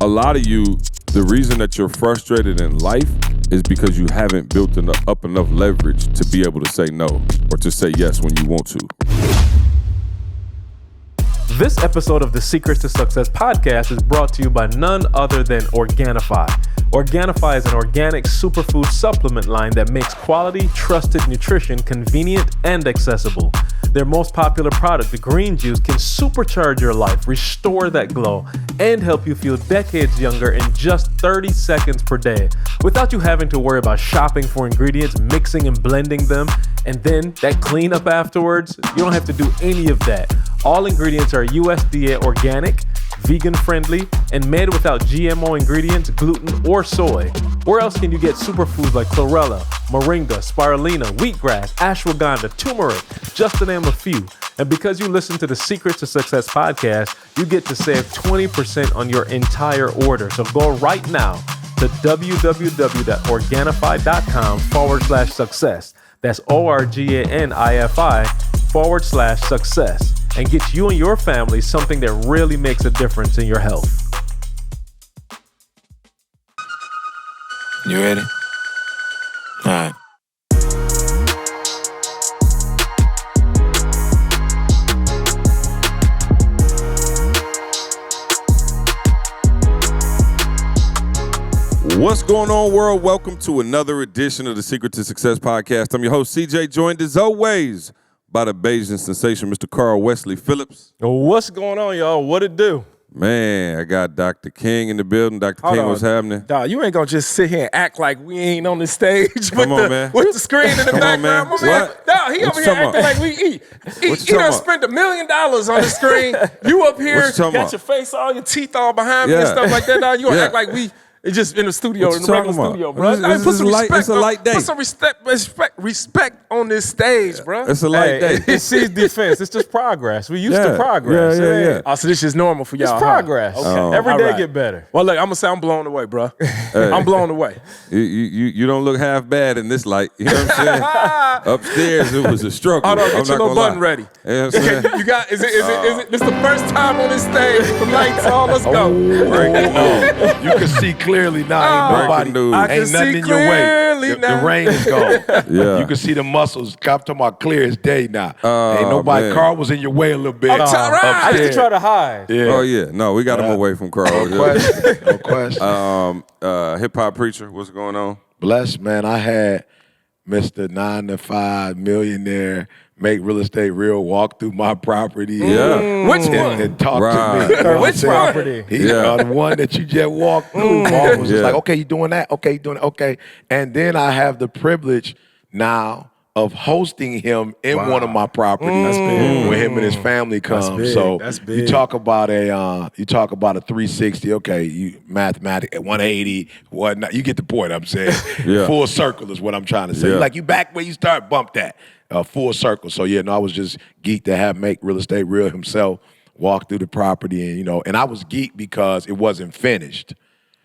a lot of you, the reason that you're frustrated in life is because you haven't built up enough leverage to be able to say no or to say yes when you want to. This episode of the Secrets to Success podcast is brought to you by none other than Organifi. Organifi is an organic superfood supplement line that makes quality, trusted nutrition convenient and accessible. Their most popular product, the green juice, can supercharge your life, restore that glow, and help you feel decades younger in just 30 seconds per day without you having to worry about shopping for ingredients, mixing and blending them, and then that cleanup afterwards. You don't have to do any of that. All ingredients are USDA organic, vegan-friendly, and made without GMO ingredients, gluten, or soy. Where else can you get superfoods like chlorella, moringa, spirulina, wheatgrass, ashwagandha, turmeric, just to name a few? And because you listen to the Secrets to Success podcast, you get to save 20% on your entire order. So go right now to www.organifi.com/success. That's ORGANIFI/success. And get you and your family something that really makes a difference in your health. You ready? All right. What's going on, world? Welcome to another edition of the Secret to Success podcast. I'm your host, CJ, joined as always by the Bayesian sensation, Mr. Carl Wesley Phillips. What's going on, y'all? What it do? Man, I got Dr. King in the building. Dr. King, what's happening? Dog, you ain't gonna just sit here and act like we ain't on the stage Come on, man. with the screen in the Come on, background. man. My man, What? dog, he What over you here talking acting about? like we eat. What He you done talking spent $1 million on the screen. You up here, What you talking got about? your face, all your teeth all behind me Yeah. and stuff like that. Dog, you gonna Yeah. act like we just in the studio, What in you the regular talking about? studio, bro. This is it's a light day. Put some respect on this stage, bro. It's a light day. It's his defense. It's just progress. We used to progress. Yeah. Oh, so this is normal for y'all. It's huh? progress. Okay. Every All day right. get better. Well, look, I'm gonna say I'm blown away, bro. I'm blown away. You don't look half bad in this light. You know what I'm saying? Upstairs, it was a struggle. Hold on, I'm get your not little gonna button lie. ready. You know what I'm saying? You got? Is it? This the first time on this stage with the lights on? Let's go. You can see clearly now. Ain't nobody, Breaking news. I can ain't nothing see in your way. clearly The now. rain is gone. Yeah. You can see the muscles. I'm talking about clear as day now. Ain't nobody. man. Carl was in your way a little bit. I'm trying- right. I used to upstairs. try to hide. Yeah. Oh, yeah. No, we got him away from Carl. No question. No question. Hip-hop preacher, what's going on? Blessed, man. I had Mr. 9 to 5 millionaire make real estate real walk through my property. Yeah. Which And, one? and talk Right. to me. You know what I'm Which saying? property? He, Yeah. the one that you just walked through. Paul was just Yeah. like, okay, you doing that? Okay, you doing that? Okay. And then I have the privilege now of hosting him in one of my properties when him and his family come. big. So That's you big. talk about a 360. Okay, you mathematic at 180, whatnot. You get the point. I'm saying Yeah. full circle is what I'm trying to say. Yeah. Like you back where you start, bump that full circle. So yeah, no, I was just geeked to have make real estate real himself. Walk through the property and I was geeked because it wasn't finished.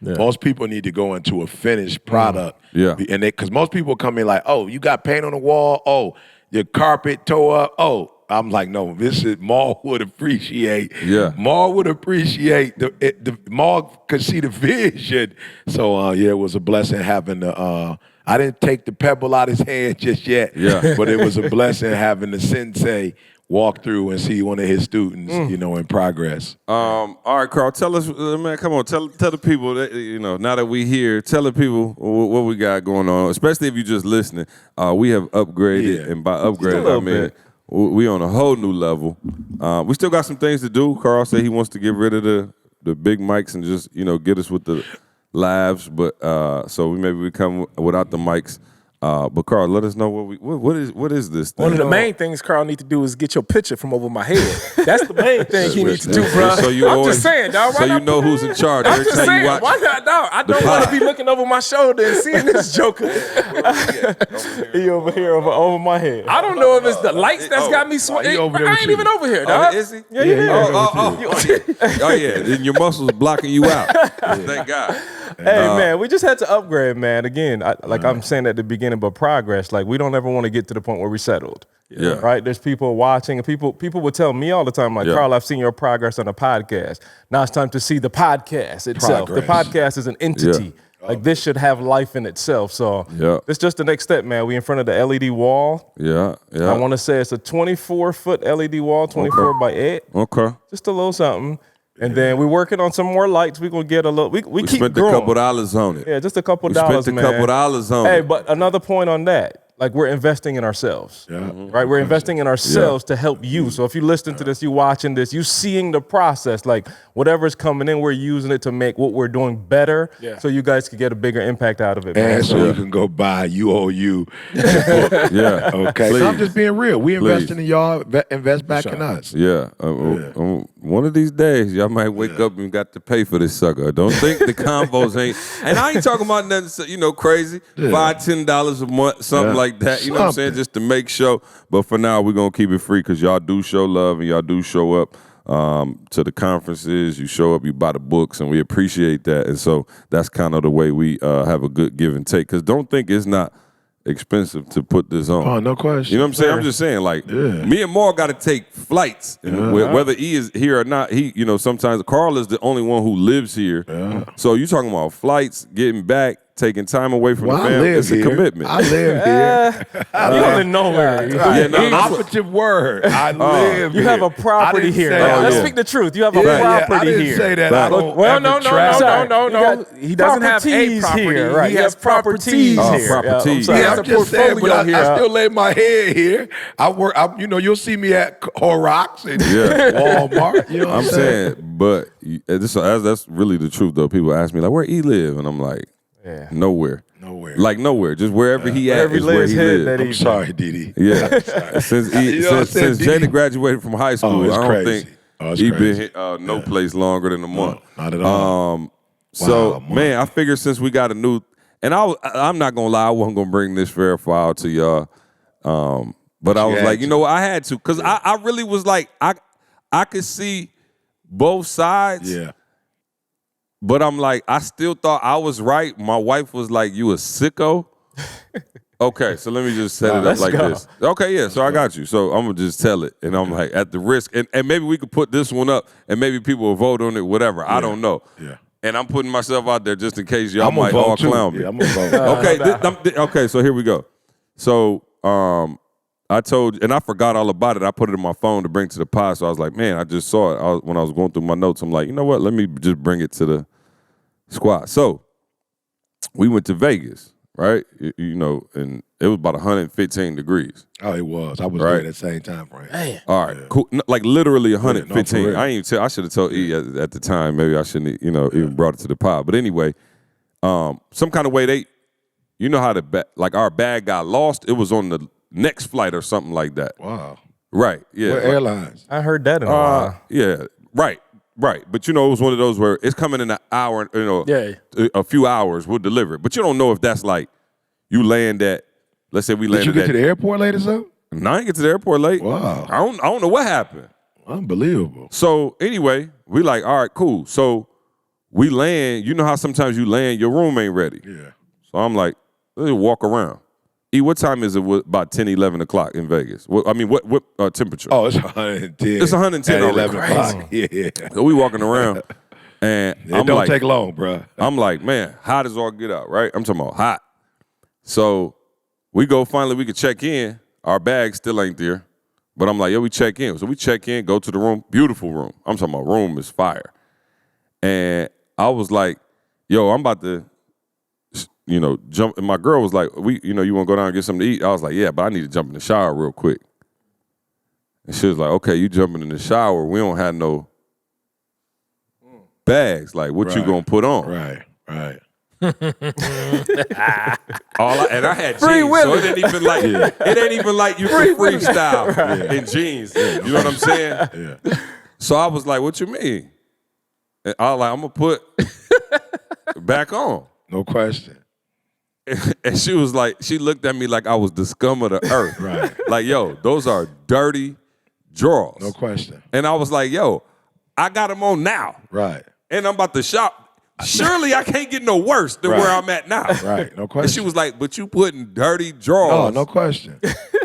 Yeah. Most people need to go into a finished product. Yeah. And because most people come in like, oh, you got paint on the wall. Oh, your carpet tore up. Oh, I'm like, no, this is Maul would appreciate. Yeah. Maul would appreciate the Maul could see the vision. So yeah, it was a blessing having the I didn't take the pebble out his hand just yet. Yeah. But it was a blessing having the sensei walk through and see one of his students, in progress. All right, Carl, tell us, man, come on, tell the people, that, now that we here, tell the people what we got going on, especially if you're just listening. We have upgraded, Yeah. and by upgraded, I little mean, bit. we on a whole new level. We still got some things to do. Carl said he wants to get rid of the big mics and just, get us with the lives, but so maybe we come without the mics. But Carl, let us know what is this thing? One of the main things Carl need to do is get your picture from over my head. That's the main thing he needs to do, bro. So you I'm always- just saying, dog. So you know who's in charge I'm every just time saying, you watch. why not, dog? I don't want to be looking over my shoulder and seeing this joker. He over here over my head. I don't know if it's the lights that's got me he sweating. over there I with ain't you. even over here, Oh, dog. is he? Yeah, yeah. Oh, yeah. Then your muscles blocking you out. Thank God. Hey man, we just had to upgrade, man. Again, I'm saying at the beginning, but progress. Like we don't ever want to get to the point where we settled. Yeah. Right. There's people watching, and people would tell me all the time, like, Carl, I've seen your progress on the podcast. Now it's time to see the podcast itself. The podcast is an entity. Like this should have life in itself. So it's just the next step, man. We in front of the LED wall. Yeah. I want to say it's a 24-foot LED wall, 24 by 8. Okay. Just a little something. And then we're working on some more lights. We're going to get a little, we keep spent growing. a couple dollars on it. Yeah, just a couple dollars, man. We spent a couple dollars on it. Hey, but another point on that. Like we're investing in ourselves, right? We're investing in ourselves to help you. So if you listen to this, you watching this, you seeing the process, like whatever's coming in, we're using it to make what we're doing better so you guys can get a bigger impact out of it. And man. so you can go buy UOU. Yeah. Okay. So I'm just being real. We investing in y'all, invest back in us. Yeah. One of these days, y'all might wake up and got to pay for this sucker. Don't think the combos ain't. And I ain't talking about nothing, crazy. $5, $10 a month, something like that. You know what I'm saying? Just to make sure. But for now, we're going to keep it free because y'all do show love and y'all do show up to the conferences. You show up, you buy the books, and we appreciate that. And so that's kind of the way we have a good give and take. Because don't think it's not expensive to put this on. Oh, no question. You know what I'm saying? I'm just saying, like, me and Maul got to take flights. And whether he is here or not, sometimes Carl is the only one who lives here. So you talking about flights, getting back, taking time away from the family. It's a commitment. I live here. You don't even know where. Operative word. I live here. You have a property here. Let's speak the truth. You have a property I didn't here. say that. I don't no. He doesn't have a property here. Right. He has properties here. Properties. I'm just saying, but I still lay my head here. I work. You'll see me at Horrocks and Walmart. You know what I'm saying? But that's really the truth, though. People ask me, like, where he live? And I'm like, nowhere. Like nowhere. Just wherever he at is where he lives. I'm sorry, Didi. Yeah. Since Jada graduated from high school, I don't think he been no place longer than a month. Not at all. Man, I figured since we got a new, and I'm not gonna lie, I wasn't gonna bring this fair file to y'all. But I was like, I had to, because I really was like, I could see both sides. Yeah. But I'm like, I still thought I was right. My wife was like, you a sicko? Okay, so let me just set it up like this. Okay, yeah, so I got you. So I'm going to just tell it. And I'm like, at the risk. And maybe we could put this one up and maybe people will vote on it, whatever. I don't know. Yeah. And I'm putting myself out there just in case y'all might all clown me. Yeah, I'm going to vote. Okay, so here we go. So I told, and I forgot all about it. I put it in my phone to bring to the pod. So I was like, man, I just saw it when I was going through my notes. I'm like, you know what? Let me just bring it to the squad. So we went to Vegas, right? And it was about 115 degrees. Oh, it was. I was there at the same time frame. Man. All right, cool. No, like literally 115. I should have told E at the time. Maybe I shouldn't, even brought it to the pod. But anyway, some kind of way how our bag got lost. It was on the next flight or something like that. Wow. Right. Yeah. What airlines? I heard that in a while. Yeah. Right. But it was one of those where it's coming in an hour, a few hours, we'll deliver it. But you don't know if that's like you land at, let's say we landed Did you get to the airport late or something? No, I didn't get to the airport late. Wow. I don't know what happened. Unbelievable. So anyway, we like, all right, cool. So we land. You know how sometimes you land, your room ain't ready. Yeah. So I'm like, let's walk around. E, what time is it? About 10, 11 o'clock in Vegas? What temperature? Oh, it's 110. It's 110 at already. 11 o'clock. Yeah. So we walking around, and It don't take long, bro. I'm like, man, hot as all get out, right? I'm talking about hot. So we go, finally, we could check in. Our bag still ain't there. But I'm like, we check in. So we check in, go to the room. Beautiful room. I'm talking about room is fire. And I was like, I'm about to, jump. And my girl was like, you want to go down and get something to eat? I was like, yeah, but I need to jump in the shower real quick. And she was like, okay, you jumping in the shower. We don't have no bags. Like, what you going to put on? Right. And I had jeans, so it ain't even like you can freestyle in jeans. You know what I'm saying? Yeah. So I was like, what you mean? And I was like, I'm going to put back on. No question. And she was like, she looked at me like I was the scum of the earth. Right. Like, those are dirty drawers. No question. And I was like, I got them on now. Right. And I'm about to shop. surely I can't get no worse than where I'm at now. Right, no question. And she was like, but you putting dirty drawers Oh, no question.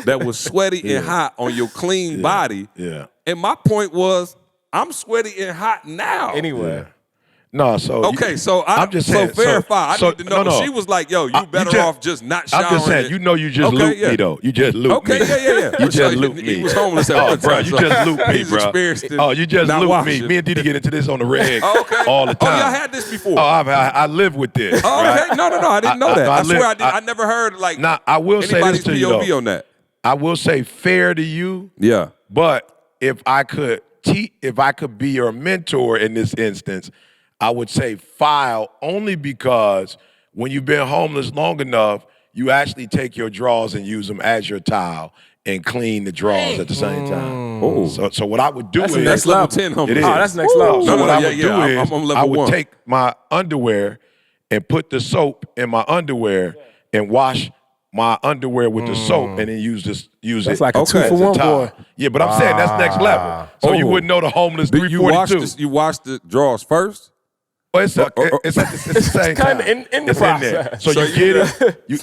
that was sweaty and hot on your clean body. Yeah. And my point was, I'm sweaty and hot now. Anyway. No, so Okay, so I'm just saying, verify. I need to know. No. She was like, "Yo, you better off just not showering." I'm just saying, you know, you just Okay, looped yeah. me though. You just looped me. Yeah. You just looped me. He was homeless at Oh, one bro, time, you so just looped me, he's bro. experienced it, Oh, you just not looped washing. me. Me and Diddy get into this on the reg Okay. all the time. Oh, y'all had this before. Oh, I live with this. Oh, right? okay. No, I didn't know that. I live- swear I never heard like Now, I will say anybody's this to you, POV though. on that. I will say fair to you, Yeah. but if I could be your mentor in this instance, I would say file only because when you've been homeless long enough, you actually take your drawers and use them as your towel and clean the drawers at the same time. Oh. So what I would do is That's level 10 homeless. It is. Oh, that's next level. So No, what I yeah, would yeah. do is I'm on level I would 1. take my underwear and put the soap in my underwear and wash my underwear with the soap and then use it. That's like a Okay. 2-for-1 towel. boy. Yeah, but I'm saying that's next level. So you Oh. wouldn't know the homeless Did you wash 342. you wash the drawers first? Oh, it's the same kinda time. in the It's in there. process. So you get it. You,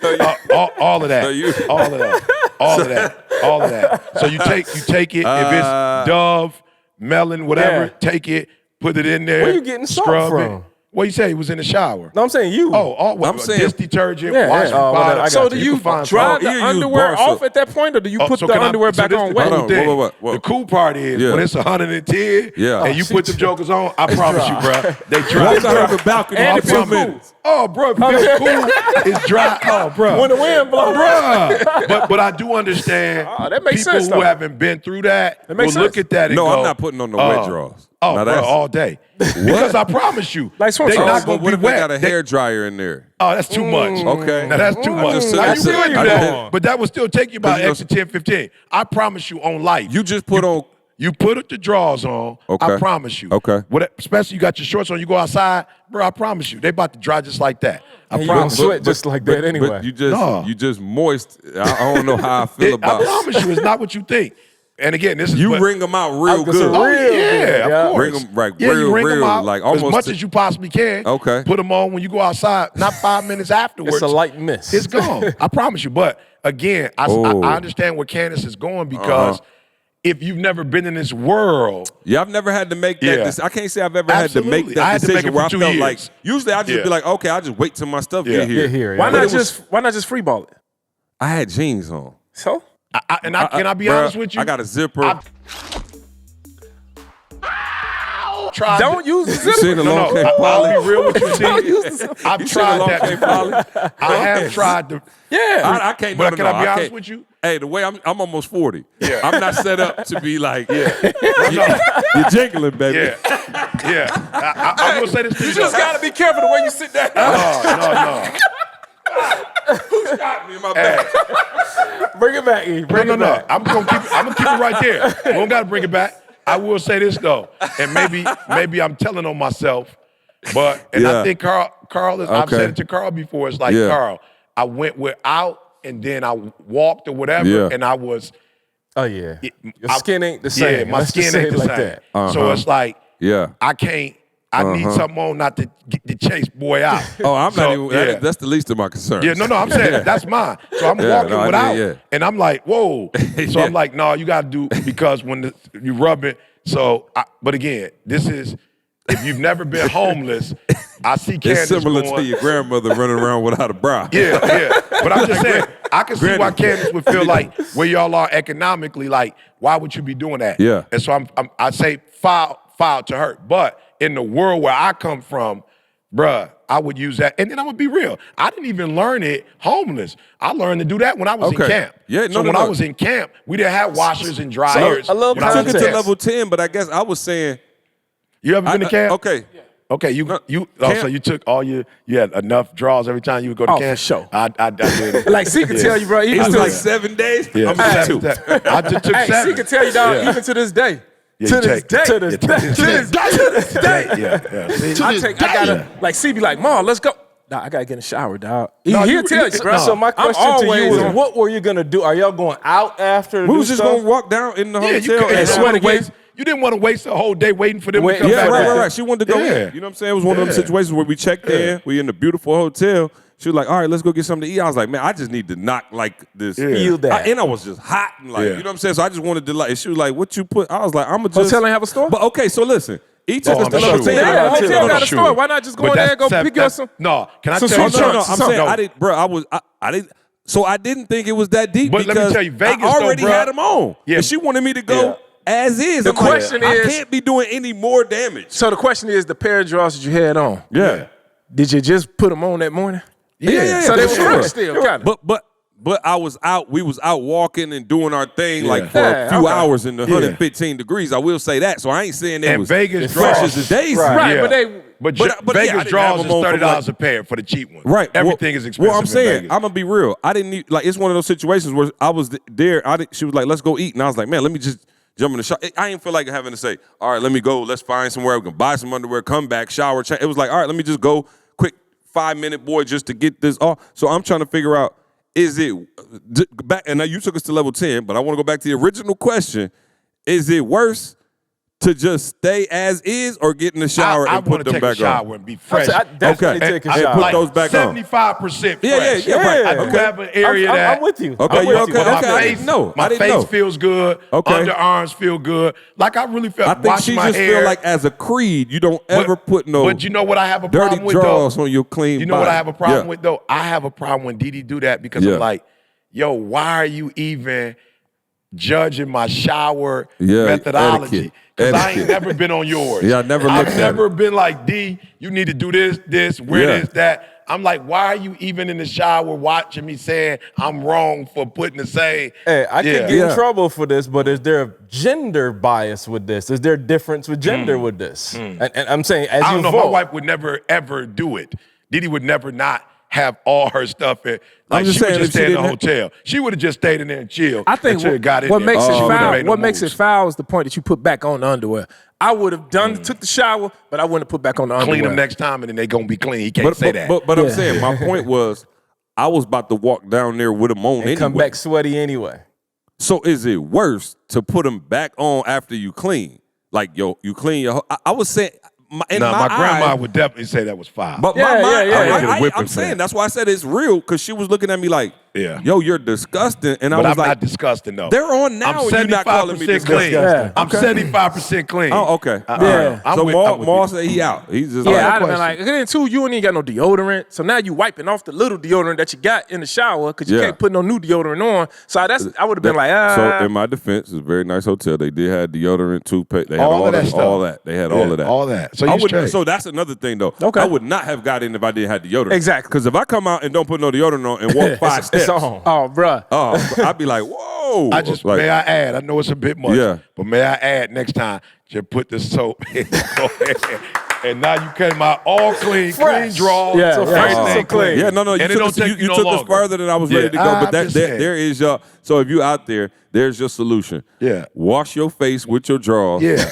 all of that. So you- all of that. So you take it. If it's Dove, melon, whatever, Yeah. take it, put it in there. Where you getting salt scrub from? it. What you say? He was in the shower. No, I'm saying you. I'm saying- dish detergent, Yeah, washing yeah. powder. I got So you. do can you find dry salt. the Here you underwear bar soap. off at that point, or do you put So the can I- underwear so back this on the wet? cool Hold on, thing. what? The cool part is Yeah. when it's 110 Yeah. and you put them jokers on, I promise you, bro, they dry. Walk out on the balcony And for it 2 feel minutes. Oh, bro, it feels cool. It's dry. Oh, bro. When the wind blows. Bruh. But I do understand that makes people sense, who though. haven't been through that will makes look sense. at that and No, go, I'm not putting on no wet drawers. Oh, Now bro, that's- all day. Because I promise you, Like swim they trunks. not But going to what be if they wet. got a hair dryer in there? Oh, that's too much. Okay. Now, that's too much. just- Now, I you just- could do I that, just- but that would still take you about you know- extra 10, 15. I promise you on life. You just put on. You put the drawers on. Okay. I promise you. Okay. Especially you got your shorts on. You go outside, bro. I promise you, they about to dry just like that. I And you gonna promise. sweat just like that anyway. But you just moist. I don't know how I feel I about. promise you, it's not what you think. And again, this is You but- wring them out real It's a good. Oh real yeah, good, yeah. of course. Ring 'em, right, yeah, you ring 'em real, out like as almost much to- as you possibly can. Okay. Put them on when you go outside. Not 5 minutes afterwards. It's a light mist. It's gone. I promise you. But again, I understand where Candace is going because if you've never been in this world, Yeah, I've never had to make that. Yeah. I can't say I've ever had to Absolutely. make that I had to decision make it where for I 2 felt years. like usually I just Yeah. be like, okay, I'll just wait till my stuff get here. Get here. Why yeah. not just free ball it? I had jeans on. So can I be Bruh, honest with you? I got a zipper. tried. don't use the You zipper. seen the long came I'll Polly? be real with you. See, I've You seen the tried long that came before. Polly? I have tried to. Yeah. I can't. But no, can no, I be honest can't. with you? Hey, the way I'm almost 40. Yeah. I'm not set up to be like, you're jiggling, baby. Yeah. I'm gonna say this to you. You just gotta be careful the way you sit down. No. Who stopped me in my back? Bring it back, E. Bring No. it back. I'm gonna keep it right there. We don't gotta bring it back. I will say this though, and maybe I'm telling on myself, but I think Carl is. I've Okay. said it to Carl before. It's like Carl, I went without, and then I walked or whatever, and I was. Oh yeah. Your I- skin ain't the same. Yeah, my Let's just skin say ain't it the like same. that. So it's like, Yeah. I can't. I need something on not to get the chase boy out. Oh, I'm So, not even. yeah. That's the least of my concerns. Yeah, no, I'm saying that's mine. So I'm walking no, I without, did, yeah. and I'm like, whoa. So Yeah. I'm like, no, you got to do because when you rub it. So, but again, this is if you've never been homeless. I see Candace It's similar going, to your grandmother running around without a bra. Yeah. But I'm just saying, I can see why Candace would feel like where y'all are economically, like, why would you be doing that? Yeah. And so I say file to her. But in the world where I come from, bruh, I would use that. And then I'm gonna be real. I didn't even learn it homeless. I learned to do that when I was in Okay. camp. Yeah, so when I was in camp, we didn't have washers and dryers. a little when I was I took in it to camp. level 10, but I guess I was saying. You ever been to camp? Okay. Okay, so camp- you took you had enough draws every time you would go to Oh, camp? for sure. I did it. Like, C can tell you, bro. It Even was to like this, 7 days. Yeah. I'm at 2. I just took hey, C 7. can tell you, dog, Yeah. even to this day. Yeah, To you this take- day. to this day. To this day. Yeah. See? I gotta, like, C be like, Mom, let's go. Nah, I gotta get in the shower, dog. No, He'll you- tell you, bro. no. So my I'm question to you always is, on- what were you gonna do? Are y'all going out after? We was just gonna walk down in the Yeah, hotel you and can sweat sweat you again. waste, You didn't want to waste a whole day waiting for them to come Yeah, back. right. She wanted to go in. You know what I'm saying? It was one of them situations where we checked in. We in a beautiful hotel. She was like, all right, let's go get something to eat. I was like, man, I just need to knock like this. Feel that. And I was just hot and like, you know what I'm saying? So I just wanted to like, she was like, what you put? I was like, I'm going to just. Hotel ain't have a store? But okay, so listen. Each of us I'm to sure. Yeah, hotel got a Sure. store. Why not just go in there and go pick you up some? No, can I some tell you sweet No, something? I'm saying I didn't, bro. I didn't. So I didn't think it was that deep But let me because tell you, Vegas, I already though, bro. had them on. Yeah. And she wanted me to go as is. The I'm like, question I is- can't be doing any more damage. So the question is, the pair of drawers that you had on, Yeah. did you just put them on that morning? Yeah. So they were sure. fresh still, kind of. But I was out. We was out walking and doing our thing like for Yeah, a few okay. hours in the 115 degrees. I will say that. So I ain't saying they And was Vegas fresh draws. as a daisy. Right, Yeah. but they. But yeah, I Vegas didn't draws have is them on for $30 a pair for the cheap one. Right. Everything is expensive. Well, I'm saying, in Vegas. I'm gonna be real. I didn't need, like, it's one of those situations where I was there. She was like, "Let's go eat," and I was like, "Man, let me just jump in the shop." I didn't feel like having to say, "All right, let me go. Let's find somewhere we can buy some underwear, come back, shower, change." It was like, "All right, let me just go quick 5-minute boy just to get this off." So I'm trying to figure out, is it back? And now you took us to level 10, but I want to go back to the original question: is it worse to just stay as is or get in the shower I and put want to them take a back shower on? and be fresh. I definitely Okay. take a And shower. put like those back on. 75% Yeah, fresh. right. I do Okay. have an area that I'm with you. Okay, I'm you with okay? you. My Okay, I face, didn't know. My I didn't face know. feels good. Okay. Underarms feel good. Like I really felt. I think wash she my just hair. feel like as a creed, you don't ever put no But you know what I have a dirty problem with drawers though? on your clean You know what body. I have a problem Yeah. with though? I have a problem when Didi do that because Yeah. I'm like, yo, why are you even judging my shower Yeah, methodology? Because I ain't etiquette. never been on yours. Yeah, I never looked I've at never it. been like, D, you need to do this, wear Yeah. this, that. I'm like, why are you even in the shower watching me saying I'm wrong for putting the same? Hey, I could get Yeah. in trouble for this, but is there a gender bias with this? Is there a difference with gender with this? And I'm saying, as I you don't know. vote, My wife would never ever do it. Didi would never not have all her stuff in. Like just she would saying, just if she stay in the didn't hotel. She would have just stayed in there and chilled. I think until it got in what there. makes it She wouldn't have foul. made no What makes it moves. foul is the point that you put back on the underwear. I would have took the shower, but I wouldn't have put back on the underwear. Clean them next time, and then they gonna be clean. He can't say that. But I'm saying, my point was, I was about to walk down there with them on and anyway. come back sweaty anyway. So is it worse to put them back on after you clean? Like, yo, you clean your. I was saying, in Nah, my my grandma eye, would definitely say that was foul. But Yeah, my mind, yeah, yeah. I would get a whipping I'm for saying that. that's why I said it's real because she was looking at me like, Yeah. yo, you're disgusting, and I but was I'm like, not disgusting though. they're on now, I'm and you're not calling me 75% clean. disgusting. I'm 75% clean. Oh, okay. Yeah. I'm So with- Maul I'm with Maul you. said he out. He's just Yeah, like, I'd have been question. like, and then too, you ain't even got no deodorant. So now you wiping off the little deodorant that you got in the shower because you Yeah. can't put no new deodorant on. So I would have been like, So in my defense, it's a very nice hotel. They did have deodorant, toothpaste. They had All all, of that that, stuff. all that. They had all of that. all that. So I you would. straight. So that's another thing, though. Okay. I would not have got in if I didn't have deodorant. Exactly. Because if I come out and don't put no deodorant on and walk 5 steps, It's on. oh, bruh. I'd be like, whoa. I just like, may I add. I know it's a bit much. Yeah. But may I add next time? Just put the soap in. And now you came out all clean, Fresh. drawers. Yeah, so yeah. everything So clean. Yeah, no, And you it took, don't us, take you no took us longer. further than I was Yeah, ready to go. I'm But that just saying. there is your. So if you out there, there's your solution. Yeah. Wash your face with your drawers. Yeah.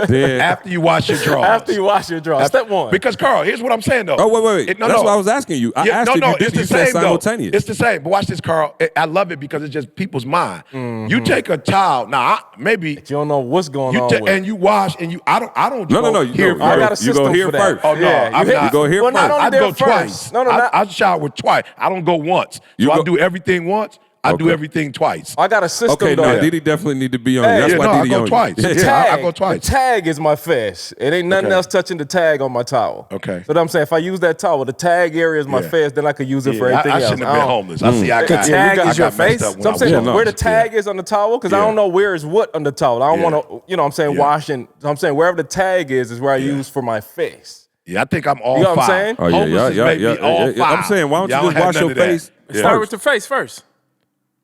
Then. After you wash your drawers. After you wash your drawers, step one. Because Carl, here's what I'm saying though. Oh wait. It- no, That's no. what I was asking you. I asked if you did. It's the You said same though. simultaneous. It's the same. But watch this, Carl. I love it because it's just people's mind. Mm-hmm. You take a towel. Now, maybe you don't know what's going you on ta- with and you wash and you. I don't. No, go here. no. I got a You go system here for that. first. Oh no, Yeah, I'm you not. You go here Well, not first. only I there go first. twice. No, I shower twice. I don't go once. You So I go- do everything once. I do Okay. everything twice. I got a system Okay, though. no, Didi definitely need to be on. Hey, That's yeah, why no, I Didi go on twice. You. Yeah. I go twice. The tag is my fez. It ain't nothing Okay. else touching the tag on my towel. Okay. So what I'm saying, if I use that towel, the tag area is my Yeah. fez, then I could use it for Yeah, everything I else. shouldn't have been don't- homeless. I see. I The got tag I is your got messed face? up when So I I'm was saying young. where the tag is on the towel, because I Yeah. don't know where is what on the towel. I don't Yeah. want to, you know what I'm saying, Yeah. washing. So I'm saying wherever the tag is where I use for my face. Yeah, I think I'm all You know what I'm five. saying? Oh yeah, Homeless is maybe all yeah. I'm five. saying, why don't Y'all you just have wash none your of that. face? Yeah. Start with the face first.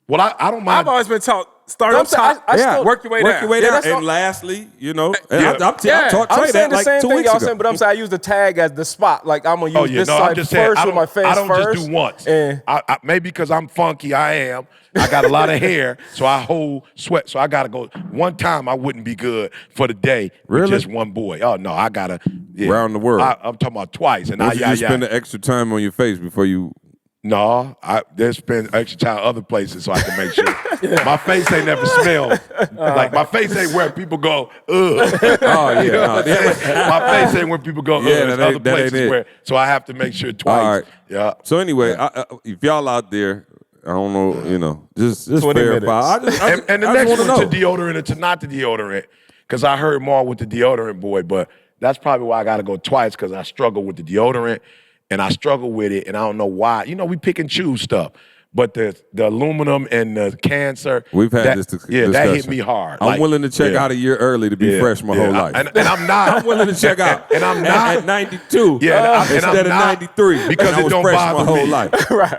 Well, I don't I've mind. always been taught start No, up I'm saying, top, I still work your way down. Work your way Yeah, down. that's And all- lastly, you know, Yeah. I taught I'm Trey saying that the like same 2 thing weeks y'all ago. saying, but I'm saying I use the tag as the spot. Like I'm gonna use Oh yeah, this no, I'm side just saying. first I with my face don't first. just do once. And I maybe because I'm funky, I am. I got a lot of hair, so I hold sweat. So I gotta go. One time I wouldn't be good for the day with Really? just one boy. Oh no, I gotta Round the world. I'm talking about twice, and Once you just spend the extra time on your face before you No, there's been extra time other places so I can make sure. My face ain't never smelled. Like, my face ain't where people go, ugh. Oh, You know yeah. what I'm saying? My face ain't where people go, ugh. Yeah, There's that other ain't- that ain't places it. where, so I have to make sure twice. All right. Yeah. So anyway, if y'all out there, I don't know, just 20 verify. minutes. And the I next just one wanna to deodorant and to not the deodorant, because I heard more with the deodorant boy, but that's probably why I got to go twice, because I struggle with the deodorant and I struggle with it, and I don't know why. You know, we pick and choose stuff. But the aluminum and the cancer, We've had that, this discussion. Yeah, that hit me hard. I'm willing to check out a year early to be fresh my whole life. And I'm not. I'm willing to check out. And I'm not. At 92 Yeah, and instead I'm of not, 93 because and I it was don't fresh bother my whole me. life.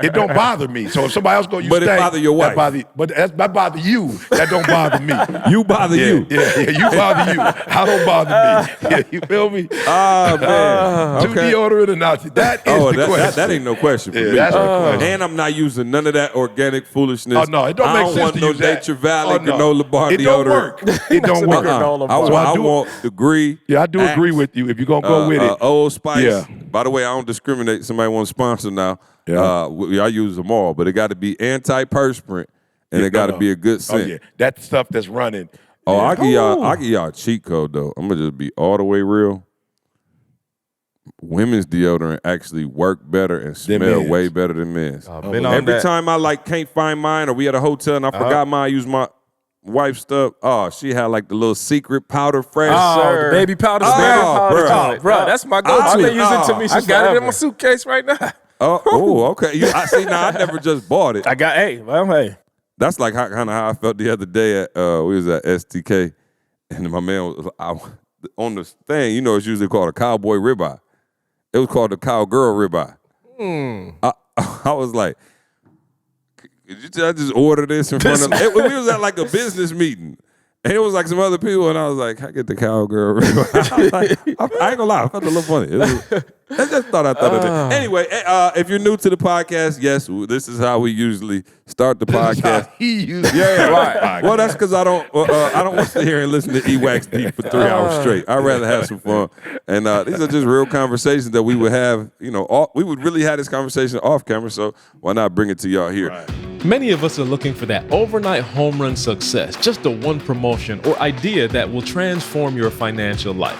It don't bother me. So if somebody else go, you But it stay. bother your wife. That bother you. That don't bother me. You bother you. Yeah, you bother you. I don't bother me. Yeah, you feel me? Oh, man. Two deodorant and Nazi. That is the question. That ain't no question for me. that's no question. And I'm not using none of that organic foolishness. Oh, no, it don't make sense I don't want to no use that. Nature Valley Oh, no. granola bar It deodorant. don't work. It don't work. Granola I, bar. want, I I do- want Degree. Yeah, I do agree Axe, with you. If you're going to go with it. Old Spice. Yeah. By the way, I don't discriminate. Somebody wants to sponsor now. Yeah. I use them all, but it got to be antiperspirant and it got to be a good Oh, scent. yeah. That stuff that's running. Oh, Yeah. I give y'all a cheat code though. I'm gonna just be all the way real. Women's deodorant actually work better and smell men's. way better than men's. Been on Every that. time I can't find mine, or we at a hotel and I forgot mine, I use my wife's stuff. Oh, she had like the little secret powder fresh. Oh, sir. the baby powder Oh, spray. bruh. Oh, bro, that's my I've go-to. been using to me I since got it in forever. my suitcase right now. Oh, okay. I see. Now I never just bought it. Hey. That's like kind of how I felt the other day at we was at STK, and my man was on the thing. You know, it's usually called a cowboy ribeye. It was called the cowgirl ribeye. I was like, could you just order this in front of? We was at like a business meeting, and it was like some other people, and I was like, I get the cowgirl ribeye. I ain't gonna lie, I felt a little funny. I just thought of it. Anyway, if you're new to the podcast, yes, this is how we usually start the podcast. He used Yeah, right. Well, that's because I don't want to sit here and listen to E-Wax Deep for 3 hours straight. I'd rather have some fun. And these are just real conversations that we would have. You know, we would really have this conversation off camera. So why not bring it to y'all here? Right. Many of us are looking for that overnight home run success, just the one promotion or idea that will transform your financial life.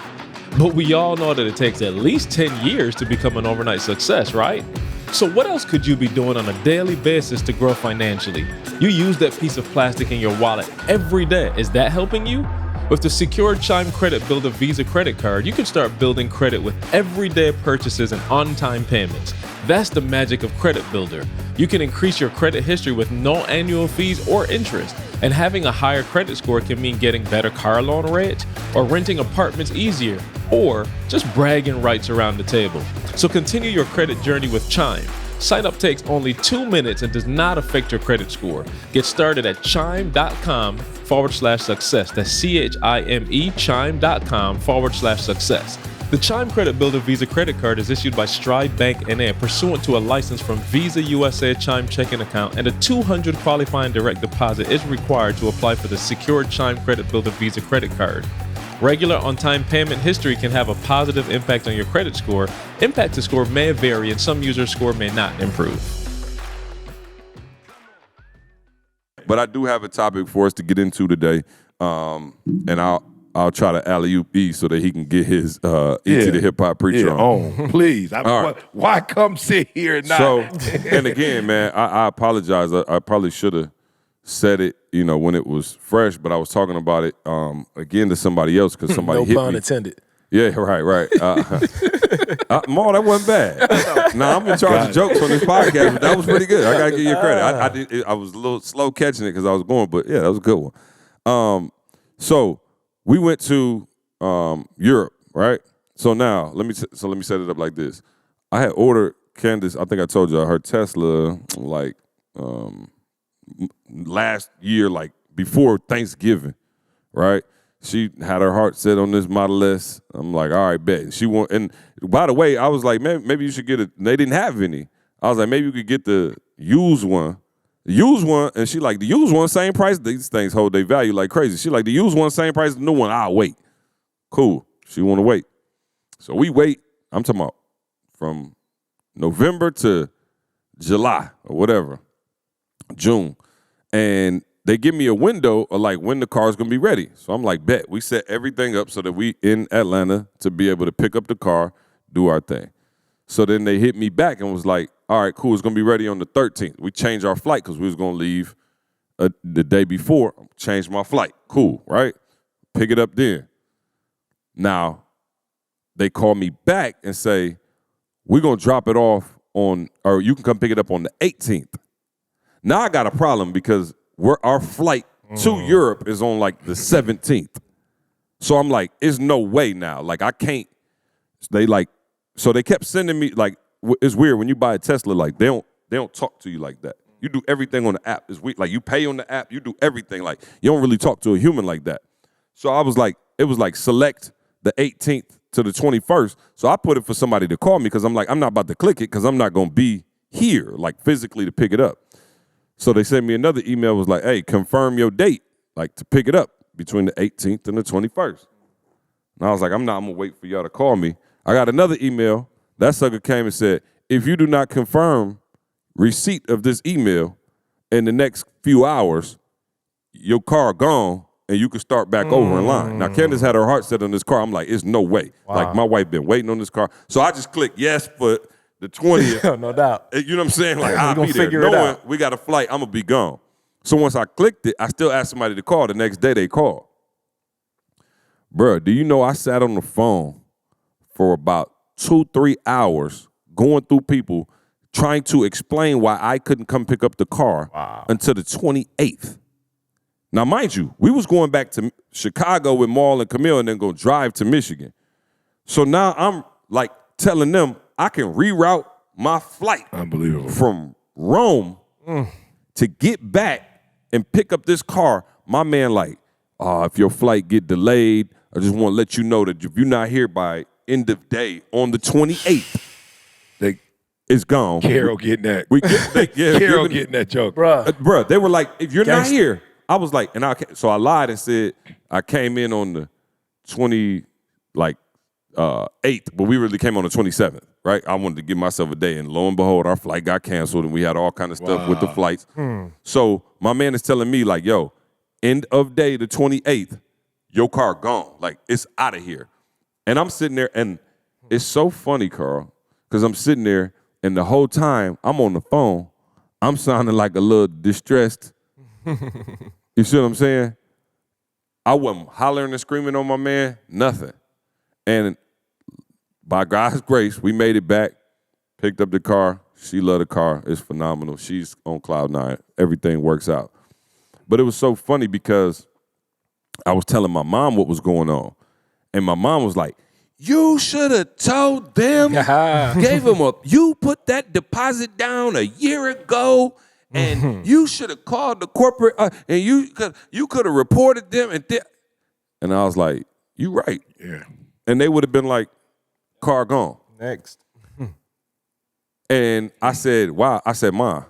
But we all know that it takes at least 10 years to become an overnight success, right? So what else could you be doing on a daily basis to grow financially? You use that piece of plastic in your wallet every day. Is that helping you? With the secured Chime Credit Builder Visa credit card, you can start building credit with everyday purchases and on-time payments. That's the magic of Credit Builder. You can increase your credit history with no annual fees or interest. And having a higher credit score can mean getting better car loan rates or renting apartments easier or just bragging rights around the table. So continue your credit journey with Chime. Sign up takes only 2 minutes and does not affect your credit score. Get started at chime.com/success. That's CHIME, chime.com/success. The Chime Credit Builder Visa credit card is issued by Stride Bank NA pursuant to a license from Visa USA Chime checking account, and a $200 qualifying direct deposit is required to apply for the secured Chime Credit Builder Visa credit card. Regular on-time payment history can have a positive impact on your credit score. Impact to score may vary, and some users' score may not improve. But I do have a topic for us to get into today, and I'll try to alley-oop E so that he can get his E.T. the Hip Hop Preacher on. Please. All right. Why come sit here and not? So, and again, man, I apologize. I probably should have said it, when it was fresh, but I was talking about it again to somebody else because somebody hit me. intended. Yeah, right. Maul, that wasn't bad. Nah, I'm in charge of jokes on this podcast, but that was pretty good. I gotta give you credit. I was a little slow catching it because I was going, but yeah, that was a good one. So we went to Europe, right? So now let me set it up like this. I had ordered Candace. I think I told you her Tesla last year, like before Thanksgiving, right? She had her heart set on this Model S. I'm like, all right, bet. She want, and by the way, I was like, man, maybe you should get it. They didn't have any. I was like, maybe you could get the used one. The used one, and she like, the used one, same price. These things hold their value like crazy. She like, the used one, same price as the new one. I'll wait. Cool. She want to wait. So we wait. I'm talking about from November to July or whatever, June. And they give me a window of like when the car's gonna be ready. So I'm like, bet. We set everything up so that we in Atlanta to be able to pick up the car, do our thing. So then they hit me back and was like, all right, cool, it's gonna be ready on the 13th. We changed our flight because we was gonna leave the day before. Changed my flight. Cool, right? Pick it up then. Now, they call me back and say, we're gonna drop it off on, or you can come pick it up on the 18th. Now I got a problem because our flight to Europe is on like the 17th. So I'm like, there's no way now. Like I can't, so they kept sending me, like, it's weird when you buy a Tesla, like they don't talk to you like that. You do everything on the app. It's weird. Like you pay on the app, you do everything. Like you don't really talk to a human like that. So I was like, it was like select the 18th to the 21st. So I put it for somebody to call me because I'm like, I'm not about to click it because I'm not going to be here, like physically to pick it up. So they sent me another email, was like, hey, confirm your date, like to pick it up between the 18th and the 21st. And I was like, I'm going to wait for y'all to call me. I got another email. That sucker came and said, if you do not confirm receipt of this email in the next few hours, your car gone and you can start back over in line. Now, Candace had her heart set on this car. I'm like, it's no way. Wow. Like, my wife been waiting on this car. So I just clicked yes for the 20th. No doubt. You know what I'm saying? Like, I'll be there. Knowing we got a flight, I'm going to be gone. So once I clicked it, I still asked somebody to call. The next day, they called. Bruh, do you know I sat on the phone for about 2-3 hours going through people trying to explain why I couldn't come pick up the car until the 28th. Now, mind you, we was going back to Chicago with Maul and Camille and then go drive to Michigan. So now I'm like telling them I can reroute my flight from Rome to get back and pick up this car. My man like, if your flight get delayed, I just want to let you know that if you're not here by end of day on the 28th, it's gone. Carol getting that. Carol getting that joke. Bruh, they were like, if you're not here, I was like, so I lied and said I came in on the 8th, but we really came on the 27th, right? I wanted to give myself a day, and lo and behold, our flight got canceled, and we had all kind of stuff with the flights. So my man is telling me like, yo, end of day, the 28th, your car gone. Like, it's out of here. And I'm sitting there, and it's so funny, Carl, because I'm sitting there, and the whole time I'm on the phone, I'm sounding like a little distressed. You see what I'm saying? I wasn't hollering and screaming on my man, nothing. And by God's grace, we made it back, picked up the car. She loved the car. It's phenomenal. She's on cloud nine. Everything works out. But it was so funny because I was telling my mom what was going on. And my mom was like, you should have told them, gave them you put that deposit down a year ago, and you should have called the corporate, and you could have reported them. And I was like, you right. Yeah. And they would have been like, car gone. Next. And I said, wow. I said, Ma,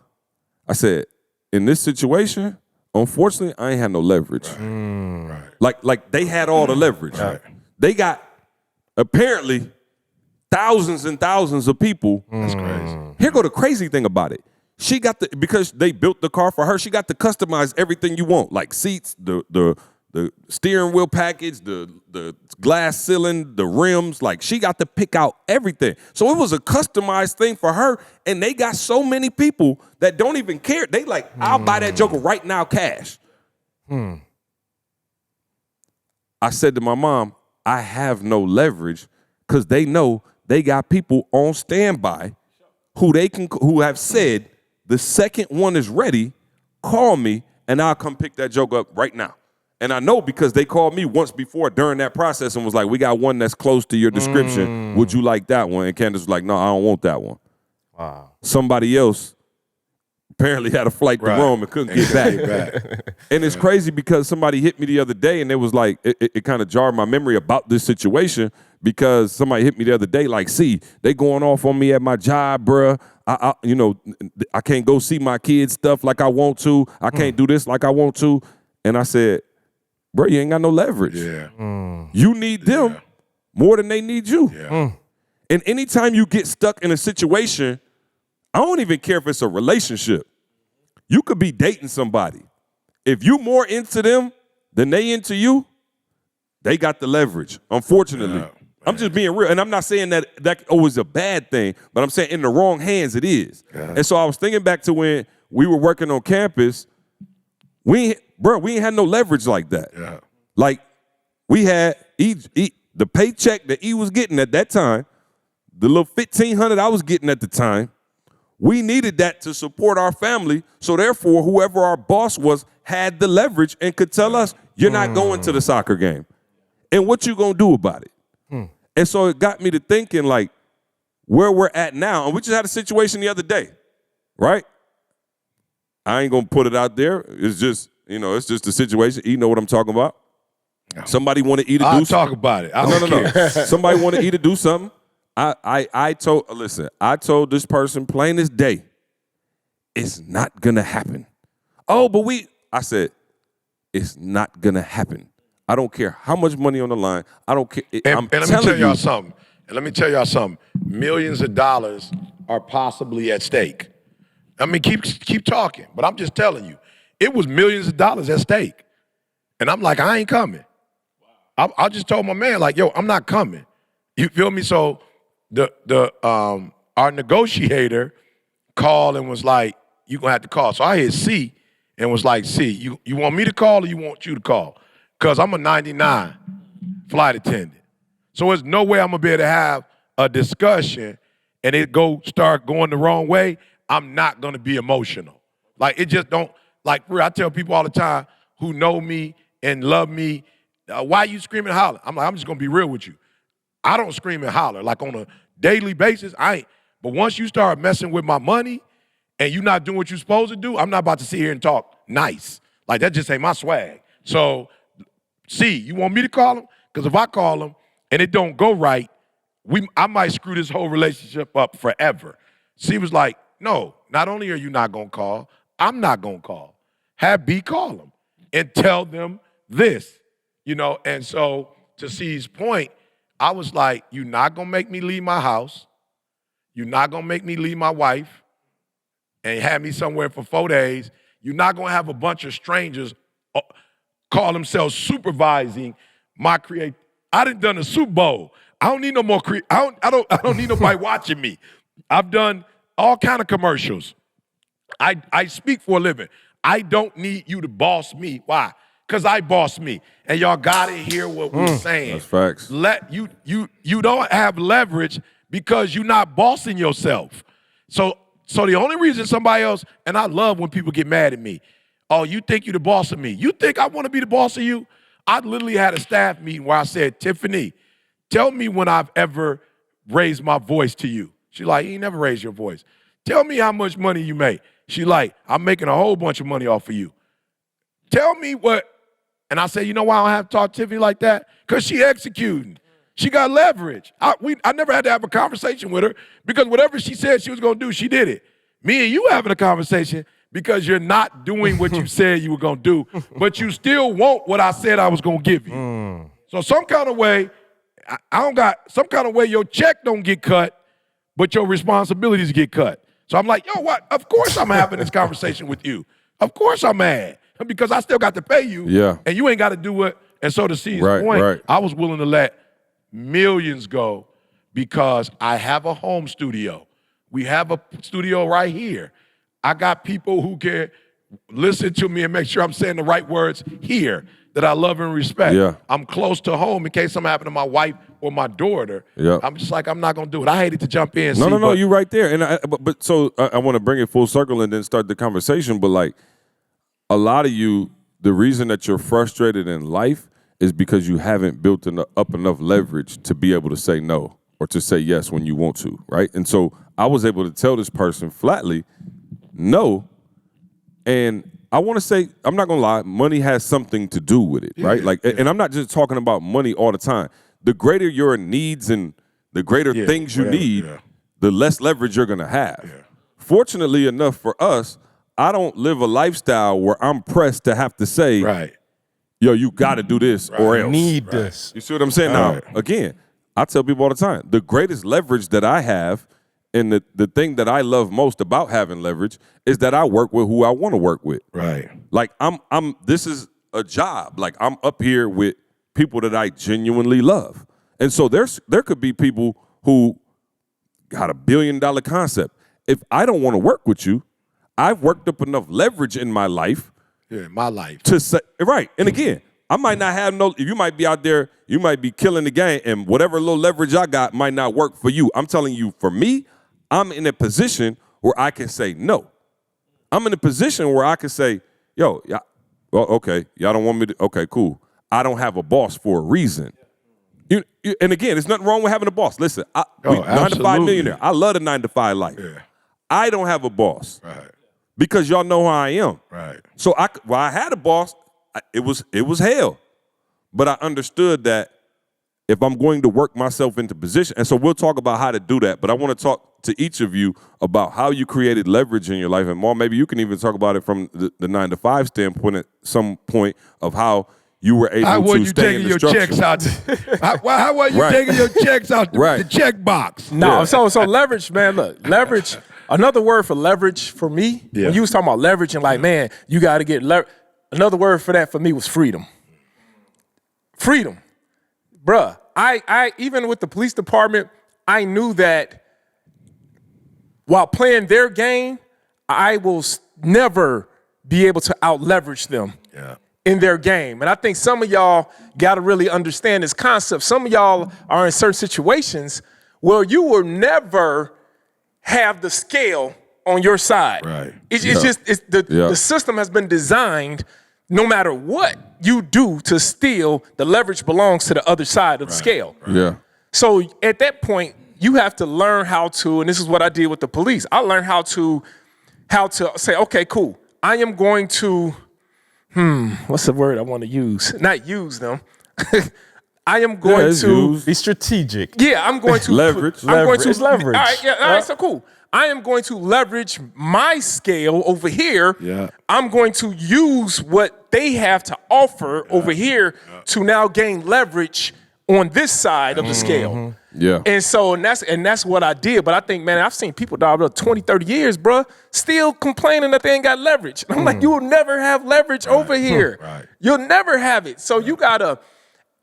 I said, in this situation, unfortunately, I ain't had no leverage. Right. Like they had all the leverage. Right. They got apparently thousands and thousands of people. That's crazy. Here go the crazy thing about it. She got because they built the car for her, she got to customize everything you want, like seats, the steering wheel package, the glass ceiling, the rims. Like she got to pick out everything. So it was a customized thing for her, and they got so many people that don't even care. They like, I'll buy that joker right now, cash. I said to my mom, I have no leverage because they know they got people on standby who have said the second one is ready, call me and I'll come pick that joke up right now. And I know because they called me once before during that process and was like, we got one that's close to your description. Would you like that one? And Candace was like, no, I don't want that one. Wow. Somebody else apparently had a flight to Rome and couldn't get back. And it's crazy because somebody hit me the other day and it was like, it kind of jarred my memory about this situation because somebody hit me the other day like, see, they going off on me at my job, bruh. I can't go see my kids' stuff like I want to. I can't do this like I want to. And I said, bro, you ain't got no leverage. Yeah. You need them more than they need you. Yeah. And anytime you get stuck in a situation, I don't even care if it's a relationship. You could be dating somebody. If you more into them than they into you, they got the leverage, unfortunately. Yeah, I'm just being real. And I'm not saying that always a bad thing, but I'm saying in the wrong hands it is. Yeah. And so I was thinking back to when we were working on campus, we ain't had no leverage like that. Yeah. Like, we had the paycheck that he was getting at that time, the little $1,500 I was getting at the time, we needed that to support our family. So therefore, whoever our boss was had the leverage and could tell us, you're not going to the soccer game. And what you gonna do about it? And so it got me to thinking, like, where we're at now. And we just had a situation the other day, right? I ain't gonna put it out there. It's just, it's just a situation. You know what I'm talking about. Somebody want to eat or do something. I'll talk about it. I don't care. Somebody want to eat or do something. I told this person plain as day, it's not gonna happen. Oh, but I said, it's not gonna happen. I don't care how much money on the line. I don't care. And let me tell y'all something. Millions of dollars are possibly at stake. I mean, keep talking, but I'm just telling you, it was millions of dollars at stake. And I'm like, I ain't coming. I just told my man, like, yo, I'm not coming. You feel me? So our negotiator called and was like, you gonna have to call. So I hit C and was like, C, you want me to call or you want you to call? Because I'm a 99 flight attendant. So there's no way I'm gonna be able to have a discussion and it start going the wrong way. I'm not gonna be emotional. Like, it just don't, like, I tell people all the time who know me and love me, why you screaming and holler? I'm like, I'm just gonna be real with you. I don't scream and holler. Like, on a daily basis, I ain't. But once you start messing with my money and you not doing what you're supposed to do, I'm not about to sit here and talk nice. Like, that just ain't my swag. So, C, you want me to call him? Because if I call him and it don't go right, I might screw this whole relationship up forever. C was like, no, not only are you not going to call, I'm not going to call. Have B call them and tell them this, And so, to C's point, I was like, you're not going to make me leave my house. You're not going to make me leave my wife and have me somewhere for 4 days. You're not going to have a bunch of strangers call themselves supervising my create. I done a Super Bowl. I don't need no more. I don't need nobody watching me. I've done all kind of commercials. I speak for a living. I don't need you to boss me. Why? Because I boss me. And y'all gotta hear what we're saying. That's facts. You don't have leverage because you're not bossing yourself. So the only reason somebody else, and I love when people get mad at me. Oh, you think you the boss of me? You think I want to be the boss of you? I literally had a staff meeting where I said, Tiffany, tell me when I've ever raised my voice to you. She like, you never raised your voice. Tell me how much money you make. She like, I'm making a whole bunch of money off of you. Tell me what. And I said, you know why I don't have to talk to Tiffany like that? Because she executing. She got leverage. I never had to have a conversation with her because whatever she said she was going to do, she did it. Me and you having a conversation because you're not doing what you said you were going to do, but you still want what I said I was going to give you. So some kind of way, some kind of way your check don't get cut, but your responsibilities get cut. So I'm like, yo, what? Of course I'm having this conversation with you. Of course I'm mad because I still got to pay you. Yeah. And you ain't got to do it. And so to see his point, I was willing to let millions go because I have a home studio. We have a studio right here. I got people who can listen to me and make sure I'm saying the right words here that I love and respect. Yeah. I'm close to home in case something happened to my wife or my daughter. Yeah. I'm just like, I'm not going to do it. I hated to jump in. No, you right there. And I want to bring it full circle and then start the conversation. But like, a lot of you, the reason that you're frustrated in life is because you haven't built up enough leverage to be able to say no or to say yes when you want to, right? And so I was able to tell this person flatly, no. And I want to say, I'm not going to lie, money has something to do with it, right? And I'm not just talking about money all the time. The greater your needs and the greater things you need, the less leverage you're going to have. Yeah. Fortunately enough for us, I don't live a lifestyle where I'm pressed to have to say, yo, you got to do this or else. Need this. You see what I'm saying? Now, again, I tell people all the time, the greatest leverage that I have And the thing that I love most about having leverage is that I work with who I want to work with. Right. Like this is a job. Like I'm up here with people that I genuinely love. And so there could be people who got $1 billion concept. If I don't want to work with you, I've worked up enough leverage in my life. Yeah, my life. To say, right. And again, I might not have you might be out there, you might be killing the game, and whatever little leverage I got might not work for you. I'm telling you, for me, I'm in a position where I can say no. I'm in a position where I can say, yo, well, okay, y'all don't want me to, okay, cool. I don't have a boss for a reason. And again, there's nothing wrong with having a boss. Listen, 9 to 5 millionaire. I love the 9 to 5 life. Yeah. I don't have a boss. Right. Because y'all know who I am. Right. So I had a boss, it was hell. But I understood that if I'm going to work myself into position, and so we'll talk about how to do that, but I want to talk to each of you about how you created leverage in your life. And Maul, maybe you can even talk about it from the 9 to 5 standpoint at some point of how you were able to stay in the structure. How were you taking your checks out the check box? No, so leverage, man, look, leverage, another word for leverage for me, when you was talking about leverage and like, man, you got to get leverage, another word for that for me was freedom. Freedom. Bruh, I even with the police department, I knew that while playing their game, I will never be able to out-leverage them in their game. And I think some of y'all got to really understand this concept. Some of y'all are in certain situations where you will never have the scale on your side. Right. The system has been designed no matter what you do to steal, the leverage belongs to the other side of the scale. Right. Yeah. So at that point, you have to learn how to, and this is what I did with the police. I learned how to say, okay, cool. I am going to, what's the word I want to use? Not use them. I am going to be strategic. Yeah, I'm going to leverage. I'm going to leverage. All right, all right, so cool. I am going to leverage my scale over here. Yeah. I'm going to use what they have to offer over here to now gain leverage on this side of the scale. Yeah. And so, that's what I did. But I think, man, I've seen people, dog, 20, 30 years, bro, still complaining that they ain't got leverage. And I'm like, you will never have leverage over here. Right. You'll never have it. So you gotta,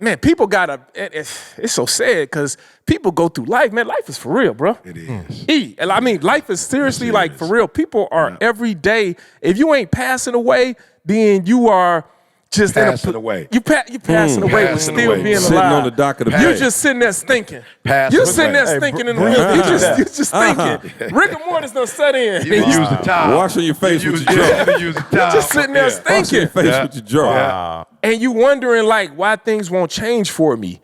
man, people gotta, it's so sad because people go through life, man. Life is for real, bro. It is. I mean, life is seriously like for real. People are every day. If you ain't passing away, then you are just passing away. You passing away with still being Sitting alive. on the dock of the You bay. just sitting there stinking. Passing You sitting there away. stinking in the room. You just thinking. Rigor mortis done set in. You use the towel. Washing your face with your jaw. Use the towel. Just sitting there Washing your stinking. face with your jaw. Yeah. And you wondering like why things won't change for me.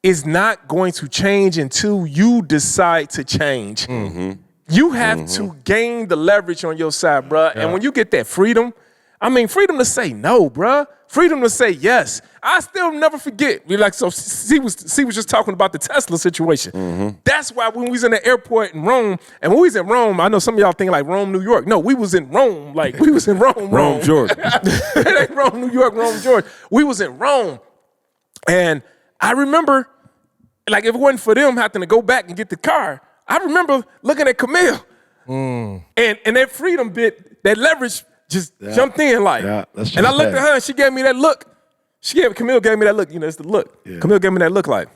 It's not going to change until you decide to change. You have to gain the leverage on your side, bruh. And when you get that freedom, I mean, freedom to say no, bruh. Freedom to say yes. I still never forget. We like, so C was just talking about the Tesla situation. That's why when we was in the airport in Rome, and when we was in Rome, I know some of y'all think like Rome, New York. No, we was in Rome. Like we was in Rome. Rome, Georgia. It ain't Rome, New York, Rome, Georgia. We was in Rome. And I remember, like if it wasn't for them having to go back and get the car, I remember looking at Camille. And that freedom bit, that leverage just jumped in like. And I looked at her and she gave me that look. Camille gave me that look. You know, it's the look. Yeah. Camille gave me that look like.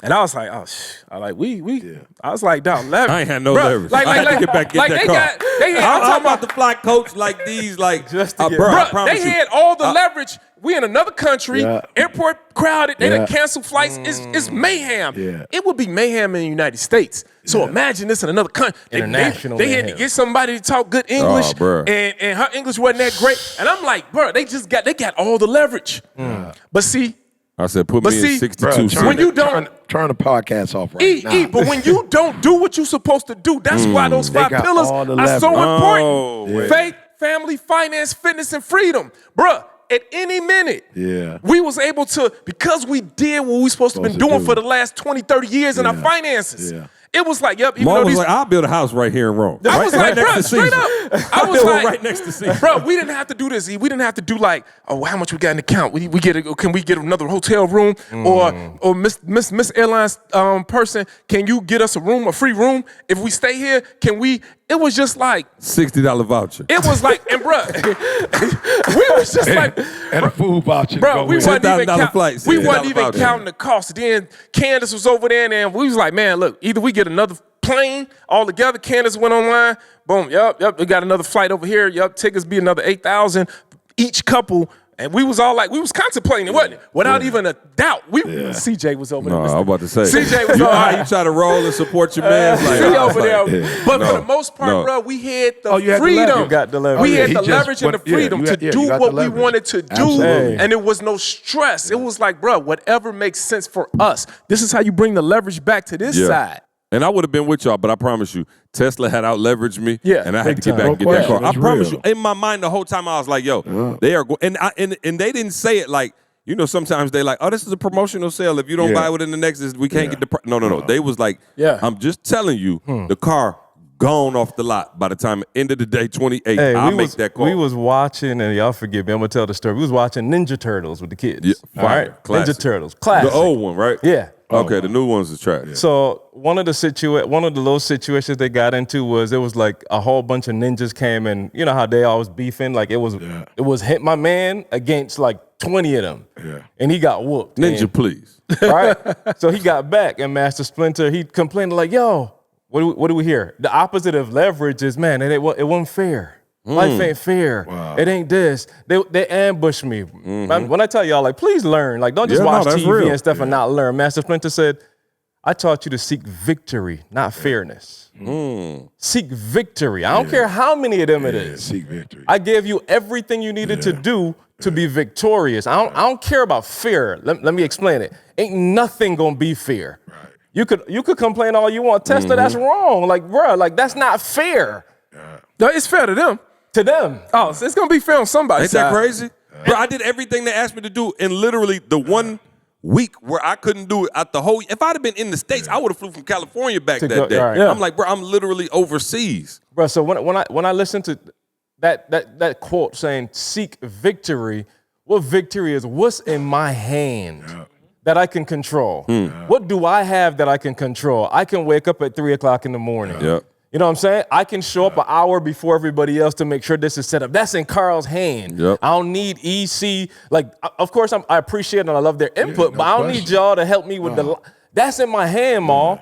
And I was like, I was like, dog, leverage. I ain't had no leverage. Like, I had to get back in that car. I'm talking about the fly coach like these, like, Just to get- bro, I Bruh, promise they you. had all the leverage. We in another country, airport crowded, they done Yeah. cancel flights. It's mayhem. Yeah. It would be mayhem in the United States. So imagine this in another country. International They had to mayhem. get somebody to talk good English, bruh. and her English wasn't that great. And I'm like, bro, they got all the leverage. But see, I said, put But me see, in 62 Bruh, cents. when you don't- turn the podcast off right now. but when you don't do what you're supposed to do, that's why those They 5 got pillars all the are so leverage. important. Oh, Faith, family, finance, fitness, and freedom. Bruh, at any minute, Yeah. we was able to, because we did what we supposed to been doing for the last 20, 30 years in our finances. Yeah. It was like, yep, even Mom though was these like, I'll build a house right here in Rome. I was like, next bro, to straight Caesar. up. I was like, right next to C. bro, we didn't have to do this. We didn't have to do like, oh, how much we got in the account? Can we get another hotel room? Or Miss Airlines person, can you get us a free room? If we stay here, can we? It was just like $60 voucher. it was like, and bro, we was just like, And a food voucher. bro, we wasn't even, $10,000 flight, we $60 wasn't even voucher. counting the cost. Then Candace was over there, and we was like, man, look, either we get another plane all together. Candace went online. Boom. Yep. We got another flight over here. Yep. Tickets be another 8,000 each couple. And we was all like, we was contemplating it, wasn't it? Without even a doubt. CJ was over there. No, I was about to say. CJ was you know over how there. you try to roll and support your man? Like, He I was over like, there. But for the most part, bro, we had the you had the freedom. leverage. You got the leverage. We Oh, yeah, had he the just leverage and the went- yeah, freedom you to had- yeah, do you got what the we leverage. wanted to do. Absolutely. And it was no stress. It was like, bro, whatever makes sense for us. This is how you bring the leverage back to this side. And I would have been with y'all, but I promise you, Tesla had out leveraged me, Yeah, and I had big to get back time. and get No that car. question. I That's promise real. you, in my mind the whole time I was like, yo, they are going, and they didn't say it like, you know, sometimes they like, oh, this is a promotional sale. If you don't buy within the next, we can't get the price. No. They was like, I'm just telling you, the car gone off the lot by the time end of the day, 28. Hey, I'll we make was, that call. we was watching, and y'all forgive me, I'm gonna tell the story. We was watching Ninja Turtles with the kids. Yeah, all fire. right, Classic. Ninja Turtles, classic. The old one, right? Yeah. Okay, the new ones is trash. So one of the little situations they got into was it was like a whole bunch of ninjas came, and you know how they always beefing, like it was hit my man against like 20 of them, and he got whooped. Ninja, And- please. right? So he got back, and Master Splinter, he complained like, yo, what do we hear? The opposite of leverage is, man, it wasn't fair. Life ain't fair. It ain't this. They ambushed me. When I tell y'all, like, please learn. Like, don't just Yeah, no, watch that's TV real. and stuff and not learn. Master Splinter said, I taught you to seek victory, not fairness. Seek victory. I don't care how many of them it is. Seek victory. I gave you everything you needed to do to be victorious. I don't care about fear. Let me explain it. Ain't nothing gonna be fair. Right. You could complain all you want. Tesla, that's wrong. Like, bro, like that's not fair No, it's fair to them. to them. Oh, so it's gonna be fair on somebody's Ain't that side. crazy? Bro, I did everything they asked me to do in literally the 1 week where I couldn't do it at the whole. If I'd have been in the States, I would have flew from California back To that go- day. all right. Yeah. I'm like, bro, I'm literally overseas. Bro, so when I listen to that quote saying seek victory, what victory is? What's in my hand that I can control? What do I have that I can control? I can wake up at 3 o'clock in the morning. Yep. You know what I'm saying? I can show up an hour before everybody else to make sure this is set up. That's in Carl's hand. Yep. I don't need EC. Like, of course, I appreciate and I love their input, no but I don't need question. y'all to help me with that's in my hand, Ma.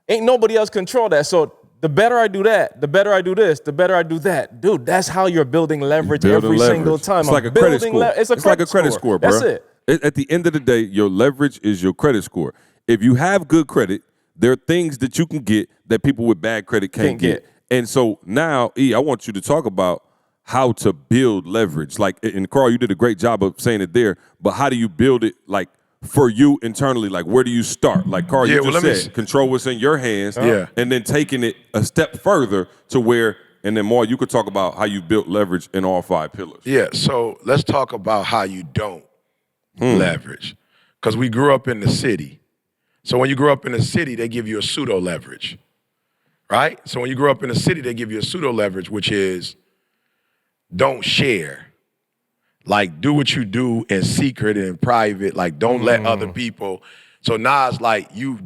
Ain't nobody else control that. So the better I do that, the better I do this, the better I do that. Dude, that's how you're building leverage Building every leverage. single time. It's I'm like a credit building score. It's like a credit score, bro. That's it. At the end of the day, your leverage is your credit score. If you have good credit, there are things that you can get that people with bad credit can't get. And so now, I want you to talk about how to build leverage. Like, and Carl, you did a great job of saying it there, but how do you build it, like, for you internally? Like, where do you start? Like, Carl, you well, just let me said, control what's in your hands, Yeah. and then taking it a step further to where, and then more, you could talk about how you built leverage in all 5 pillars. Yeah, so let's talk about how you don't leverage. Because we grew up in the city. So when you grow up in the city, they give you a pseudo leverage, right? So when you grow up in the city, they give you a pseudo leverage, which is don't share. Like, do what you do in secret and in private. Like, don't let other people. So now it's like you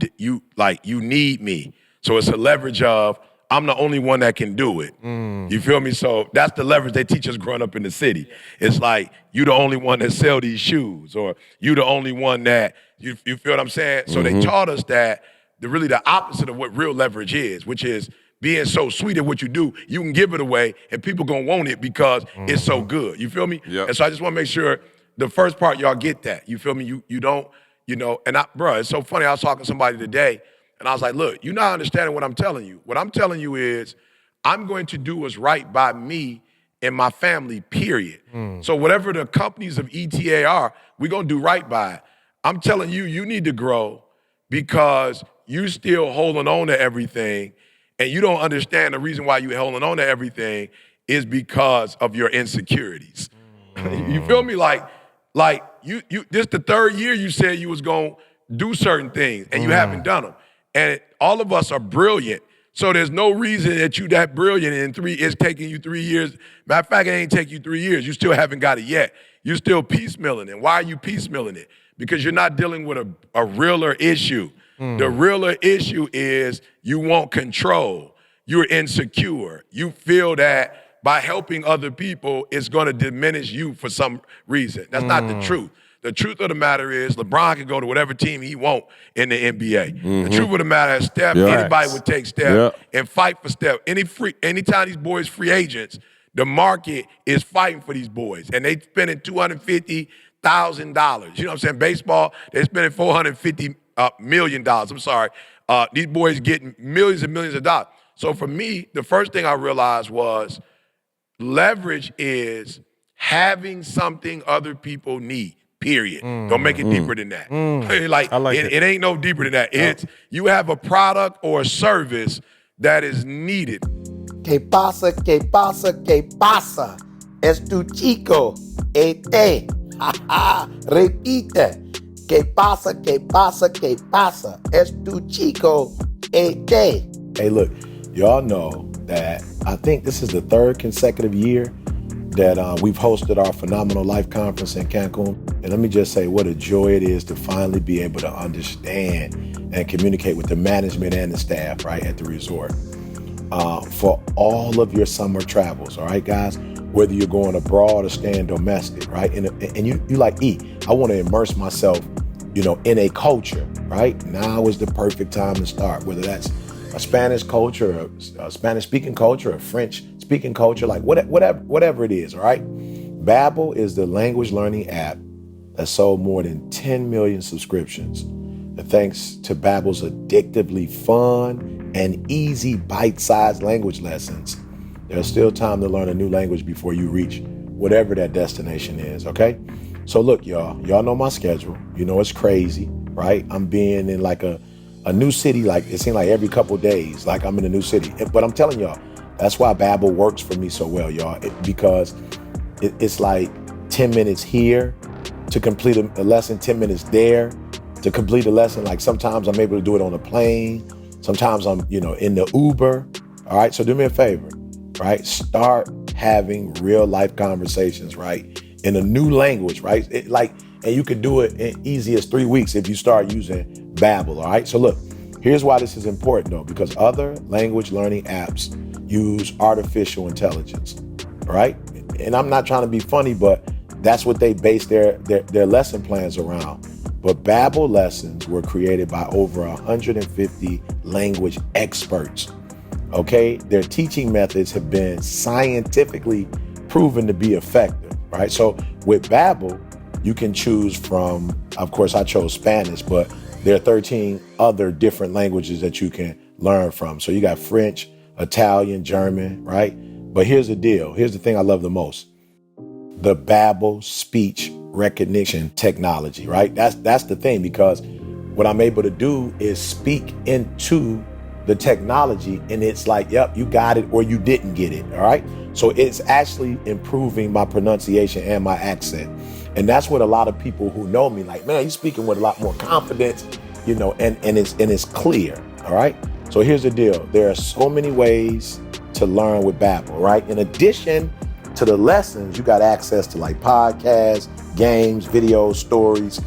need me. So it's a leverage of I'm the only one that can do it. You feel me? So that's the leverage they teach us growing up in the city. It's like you the only one that sell these shoes, or you the only one that you feel what I'm saying? So they taught us that really the opposite of what real leverage is, which is being so sweet at what you do, you can give it away and people gonna want it because it's so good. You feel me? Yep. And so I just wanna make sure the first part y'all get that. You feel me? You don't, and bro, it's so funny. I was talking to somebody today and I was like, look, you're not understanding what I'm telling you. What I'm telling you is I'm going to do what's right by me and my family, period. So whatever the companies of ETA are, we're gonna do right by it. I'm telling you, you need to grow because you still holding on to everything and you don't understand the reason why you holding on to everything is because of your insecurities. You feel me? Like you this the 3rd year you said you was gonna do certain things and you haven't done them. And all of us are brilliant. So there's no reason that you that brilliant and it's taking you 3 years. Matter of fact, it ain't take you 3 years. You still haven't got it yet. You're still piecemealing it. Why are you piecemealing it? Because you're not dealing with a realer issue. The realer issue is you want control. You're insecure. You feel that by helping other people, it's going to diminish you for some reason. That's not the truth. The truth of the matter is LeBron can go to whatever team he want in the NBA. The truth of the matter is Steph, anybody would take Steph and fight for Steph. Anytime these boys free agents, the market is fighting for these boys. And they spending $250,000. You know what I'm saying? Baseball, they're spending $450 million. I'm sorry. These boys getting millions and millions of dollars. So for me, the first thing I realized was leverage is having something other people need. Period. Don't make it deeper than that. It ain't no deeper than that. It's you have a product or a service that is needed. ¿Qué pasa? ¿Qué pasa? ¿Qué pasa? Es tu chico. Repite. ¿Qué pasa? ¿Qué pasa? ¿Qué pasa? Es tu chico. Hey, look, y'all know that I think this is the 3rd consecutive year that we've hosted our Phenomenal Life Conference in Cancun. And let me just say what a joy it is to finally be able to understand and communicate with the management and the staff, right, at the resort. For all of your summer travels, all right, guys, whether you're going abroad or staying domestic, right? And you like, I want to immerse myself, in a culture, right? Now is the perfect time to start, whether that's a Spanish culture, a Spanish-speaking culture, a French-speaking culture, like whatever it is, all right? Babbel is the language learning app that sold more than 10 million subscriptions. And thanks to Babbel's addictively fun and easy bite-sized language lessons, there's still time to learn a new language before you reach whatever that destination is, okay? So look, y'all know my schedule. You know it's crazy, right? I'm being in like a new city, like it seems like every couple days, like I'm in a new city. But I'm telling y'all, that's why Babbel works for me so well, y'all, because it's like 10 minutes here to complete a lesson, 10 minutes there to complete a lesson. Like sometimes I'm able to do it on a plane. Sometimes I'm, in the Uber. All right, so do me a favor, right? Start having real life conversations, right? In a new language, right? And you can do it in easy as 3 weeks if you start using Babbel, all right? So look, here's why this is important though, because other language learning apps use artificial intelligence, all right? And I'm not trying to be funny, but that's what they base their lesson plans around. But Babbel lessons were created by over 150 language experts, okay? Their teaching methods have been scientifically proven to be effective, right? So with Babbel, you can choose from, of course, I chose Spanish, but there are 13 other different languages that you can learn from. So you got French, Italian, German, right? But here's the deal. Here's the thing I love the most. The Babbel speech recognition technology, right? That's the thing, because what I'm able to do is speak into the technology and it's like, yep, you got it or you didn't get it, all right? So it's actually improving my pronunciation and my accent. And that's what a lot of people who know me like, man, you're speaking with a lot more confidence, and it's clear, all right? So here's the deal. There are so many ways to learn with Babbel, right? In addition to the lessons, you got access to like podcasts, games, videos, stories,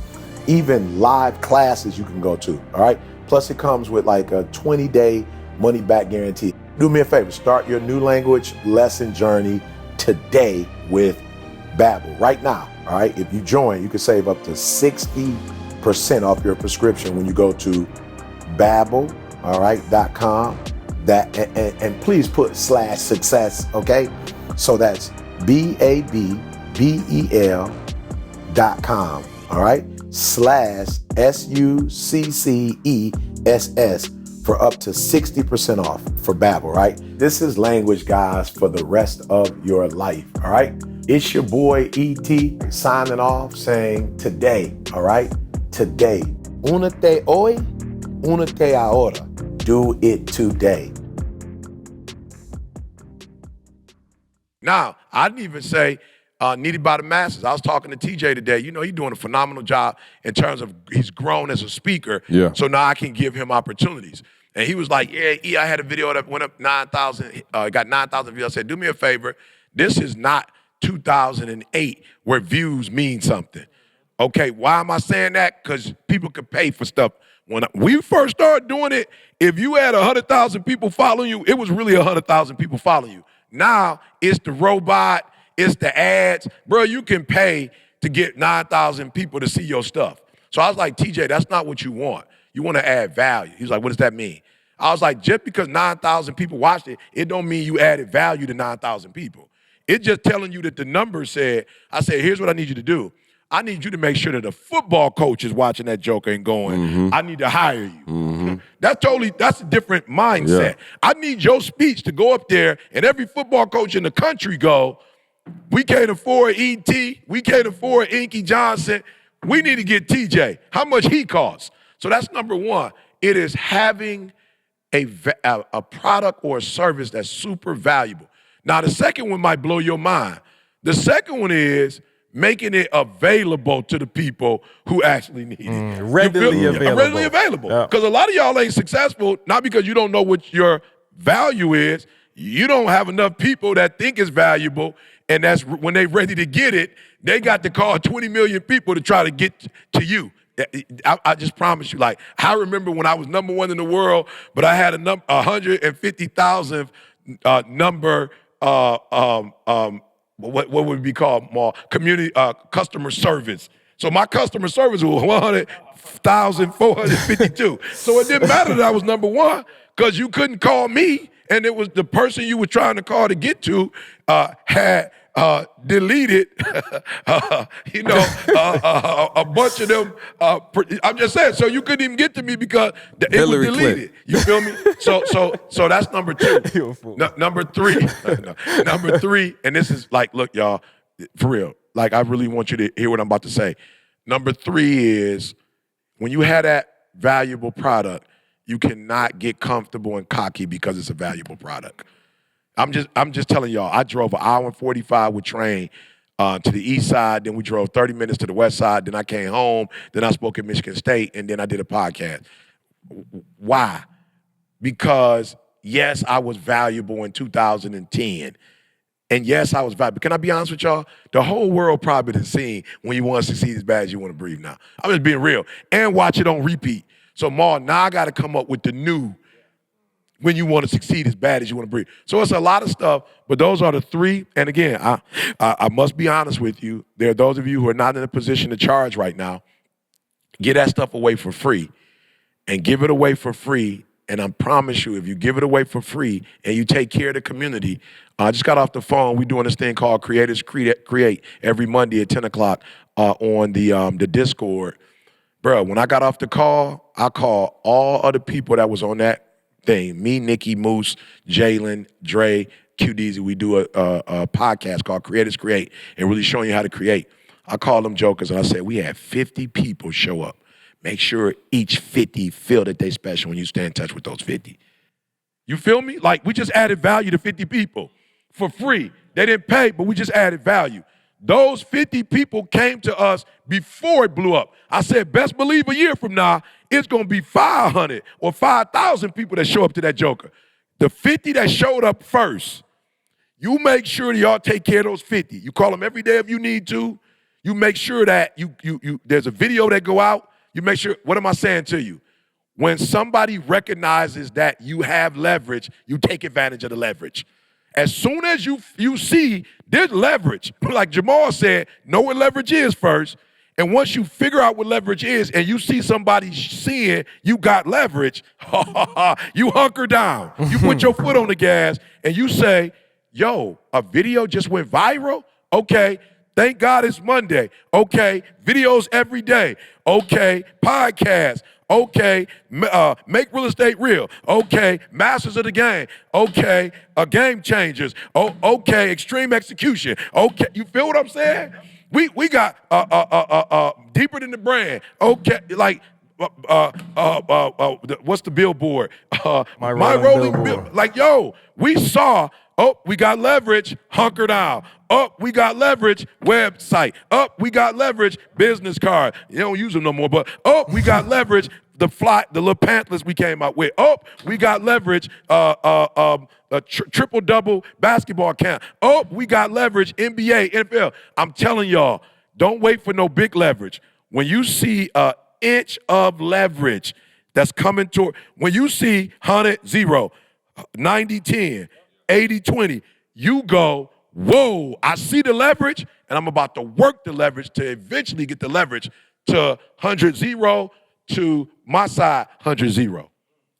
even live classes you can go to, all right? Plus it comes with like a 20-day money-back guarantee. Do me a favor, start your new language lesson journey today with Babbel right now, all right? If you join, you can save up to 60% off your prescription when you go to Babbel, all right, .com. And please put /success, okay? So that's BABBEL.com, all right? /SUCCESS for up to 60% off for Babbel, right? This is language, guys, for the rest of your life, all right? It's your boy E.T. signing off saying today, all right? Today. Únete hoy, únete ahora. Do it today. Now, I didn't even say needed by the masses. I was talking to TJ today. He's doing a phenomenal job in terms of he's grown as a speaker. Yeah. So now I can give him opportunities. And he was like, yeah, I had a video that went up 9,000, got 9,000 views. I said, do me a favor. This is not 2008 where views mean something. Okay, why am I saying that? Because people could pay for stuff. When we first started doing it, if you had 100,000 people following you, it was really 100,000 people following you. Now, it's the robot, it's the ads. Bro, you can pay to get 9,000 people to see your stuff. So I was like, TJ, that's not what you want. You want to add value. He was like, what does that mean? I was like, just because 9,000 people watched it, it don't mean you added value to 9,000 people. It's just telling you that the numbers said, I said, here's what I need you to do. I need you to make sure that a football coach is watching that joker and going, I need to hire you. That's a different mindset. Yeah. I need your speech to go up there and every football coach in the country go, we can't afford E.T., we can't afford Inky Johnson, we need to get TJ. How much he costs? So that's number one. It is having a product or a service that's super valuable. Now, the second one might blow your mind. The second one is making it available to the people who actually need it. Readily available. Readily available. Because a lot of y'all ain't successful, not because you don't know what your value is. You don't have enough people that think it's valuable, and that's when they ready to get it, they got to call 20 million people to try to get to you. I just promise you, like, I remember when I was number one in the world, but I had 150,000 number, what would be called more community customer service. So my customer service was 100,452. So it didn't matter that I was number one because you couldn't call me, and it was the person you were trying to call to get to had deleted, a bunch of them. I'm just saying, so you couldn't even get to me because it Hillary was deleted. Clinton. You feel me? So that's number two. Number three, number three, and this is like, look, y'all, for real. Like, I really want you to hear what I'm about to say. Number three is when you have that valuable product, you cannot get comfortable and cocky because it's a valuable product. I'm just telling y'all, I drove an hour and 45 with train to the east side, then we drove 30 minutes to the west side, then I came home, then I spoke at Michigan State, and then I did a podcast. Why? Because, yes, I was valuable in 2010. And yes, I was valuable. Can I be honest with y'all? The whole world probably has seen when you want to succeed as bad as you want to breathe now. I'm just being real. And watch it on repeat. So, Ma, now I got to come up with the new when you want to succeed as bad as you want to breathe. So it's a lot of stuff, but those are the three. And again, I must be honest with you. There are those of you who are not in a position to charge right now. Get that stuff away for free and give it away for free. And I promise you, if you give it away for free and you take care of the community, I just got off the phone. We're doing this thing called Creators Create every Monday at 10 o'clock on the Discord. Bro, when I got off the call, I called all other people that was on that thing. Me, Nikki, Moose, Jalen, Dre, QDZ. We do a podcast called Creators Create and really showing you how to create. I called them jokers and I said, we had 50 people show up. Make sure each 50 feel that they special when you stay in touch with those 50. You feel me? Like, we just added value to 50 people for free. They didn't pay, but we just added value. Those 50 people came to us before it blew up. I said, best believe a year from now, it's going to be 500 or 5,000 people that show up to that joker. The 50 that showed up first, you make sure that y'all take care of those 50. You call them every day if you need to. You make sure that you there's a video that go out. You make sure, what am I saying to you? When somebody recognizes that you have leverage, you take advantage of the leverage. As soon as you see there's leverage, like Jamal said, know what leverage is first. And once you figure out what leverage is and you see somebody seeing you got leverage, you hunker down. You put your foot on the gas and you say, yo, a video just went viral? Okay. Thank God it's Monday. Okay, videos every day. Okay, podcast. Okay, make real estate real. Okay, masters of the game. Okay, game changers. Okay, extreme execution. Okay, you feel what I'm saying? We got deeper than the brand. Okay, like what's the billboard? My rolling billboard. Like, yo, we saw Oh, we got leverage, hunker down. Oh, we got leverage, website. Oh, we got leverage, business card. You don't use them no more, but we got leverage, the little pamphlets we came out with. Oh, we got leverage, a triple-double basketball camp. Oh, we got leverage, NBA, NFL. I'm telling y'all, don't wait for no big leverage. When you see an inch of leverage that's coming toward, when you see 100-0, 90-10, 80-20, you go, whoa, I see the leverage, and I'm about to work the leverage to eventually get the leverage to 100-0 to my side, 100-0.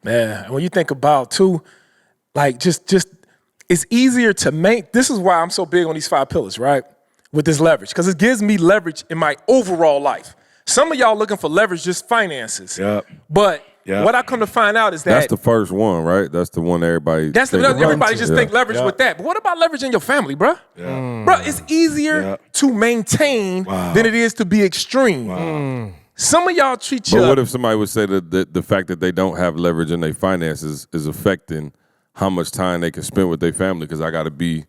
Man, when you think about, too, like, just it's easier to make. This is why I'm so big on these 5 pillars, right, with this leverage, because it gives me leverage in my overall life. Some of y'all looking for leverage, just finances. Yep. But Yep. what I come to find out is that That's the first one, right? That's the one everybody. Everybody just think leverage with that. But what about leverage in your family, bro? Yeah. Bro, it's easier to maintain than it is to be extreme. Wow. Some of y'all treat you. But what if somebody would say that the fact that they don't have leverage in their finances is affecting how much time they can spend with their family? Because I got to be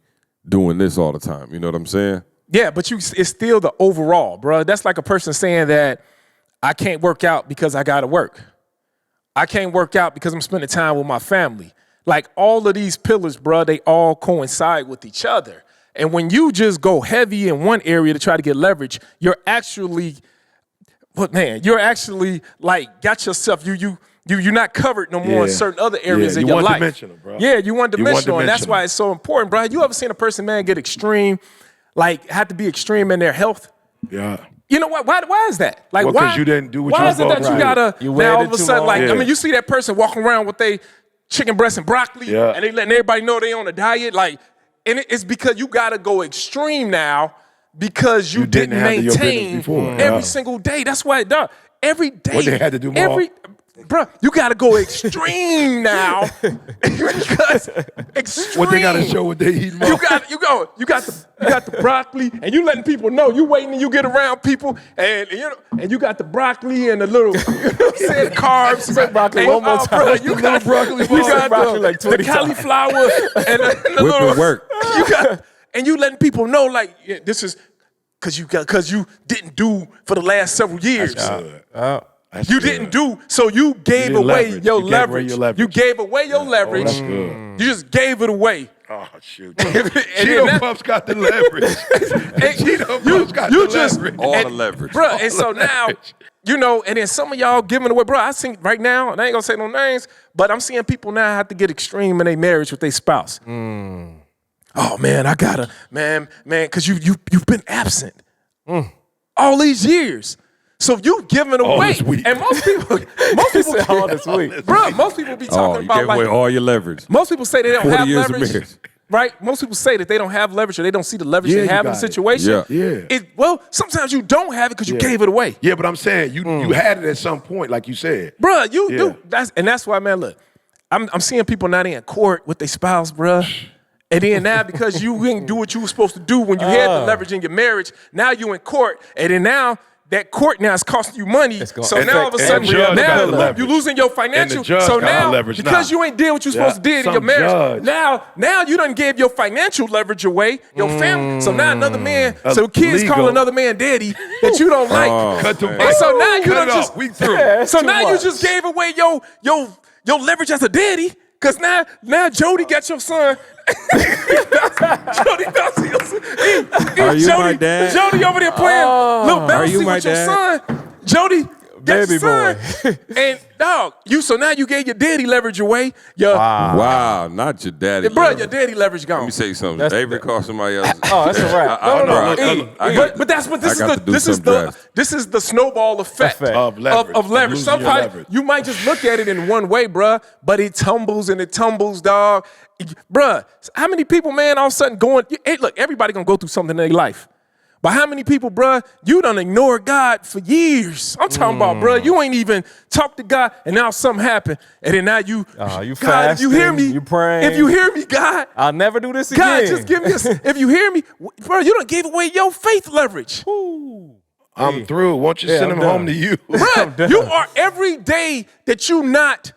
doing this all the time. You know what I'm saying? Yeah, but it's still the overall, bro. That's like a person saying that I can't work out because I got to work. I can't work out because I'm spending time with my family. Like all of these pillars, bro, they all coincide with each other. And when you just go heavy in one area to try to get leverage, you're actually like got yourself, you're not covered no more in certain other areas in your life. One-dimensional, bro. Yeah, you one-dimensional, and that's one-dimensional. why it's so important, bro. You ever seen a person, man, get extreme, like have to be extreme in their health? Yeah. You know what? Why is that? Like, Well, why? 'cause you didn't do what you why were is it that supposed to you do. gotta You now all waited of a too sudden, long. like, Yeah. I mean, you see that person walking around with they chicken breast and broccoli, and they letting everybody know they on a diet, like, and it's because you gotta go extreme now because you didn't handle your business maintain before. every Yeah. single day. That's why it does. Every day. What they had to do more? Bro, you gotta go extreme now because extreme. What they got to show what they eat more. You got the broccoli, and you letting people know. You waiting and you get around people, and you got the broccoli and the little, carbs. Say broccoli And, one more time. bro, you got broccoli you got broccoli like the 20 times. cauliflower and the Whip little and work. You got, and you letting people know like this is because you didn't do for the last several years. That's You good. didn't do, so you gave didn't away leverage. your You gave away leverage. your leverage. You gave away your leverage. That's good. You just gave it away. Oh, shoot. And Cheeto then Puffs got the leverage. Cheeto Puffs got you the just leverage. All and, the leverage. bro. And so now, and then some of y'all giving away, bro. I think right now, and I ain't gonna say no names, but I'm seeing people now have to get extreme in their marriage with their spouse. Oh man, I gotta, man, because you've been absent all these years. So you giving All away, this week. and most people all this week. bro. Most people be Oh, talking you about gave away like all your leverage. most people say they don't 40 have years of leverage. marriage. Right? Most people say that they don't have leverage or they don't see the leverage Yeah, they you have in the got it. situation. Yeah. Yeah. Sometimes you don't have it because you Yeah. gave it away. Yeah, but I'm saying you had it at some point, like you said. Bruh, you Yeah. do. That's why, man, look, I'm seeing people now they in court with their spouse, bruh. And then now because you didn't do what you were supposed to do when you had the leverage in your marriage, now you in court. And then now that court now is costing you money. It's gonna So now all of a affect sudden, every other now leverage. you losing your financial. And the judge So got now, leverage because now. you ain't did what you supposed to did in your some marriage, judge. now you done gave your financial leverage away, your family. So now another man, so kids Legal. call another man daddy that you don't like. Oh, Cut them man. And so now you Cut done it just off. We through. so too now you much. just gave away your leverage as a daddy. Cause now Jody got your son. Jody bouncy your son. Are you Jody, my dad? Jody over there playing little Are you bouncy my with your dad? son. Jody got Baby your son. And dog, so now you gave your daddy leverage away. Your Wow, not your daddy. bro, leverage. your daddy leverage gone. Let me say something. That's- Avery called somebody else. Oh, that's a wrap. But that's what this I is. got to do This is some the drafts. this is the snowball effect Of leverage. of leverage. Losing your Sometimes leverage. you might just look at it in one way, bruh, but it tumbles and it tumbles, dog. Bruh, how many people, man, all of a sudden going? Hey, look, everybody gonna go through something in their life. But how many people, bruh, you done ignore God for years? I'm talking about, bruh, you ain't even talked to God, and now something happened, and then now you God, if you hear me, fasting, you praying. if you hear me, God, I'll never do this God, again. just give me if you hear me, bro, you done gave away your faith leverage. I'm through. Won't you send I'm them home done. to you? Bruh, you are every day that you not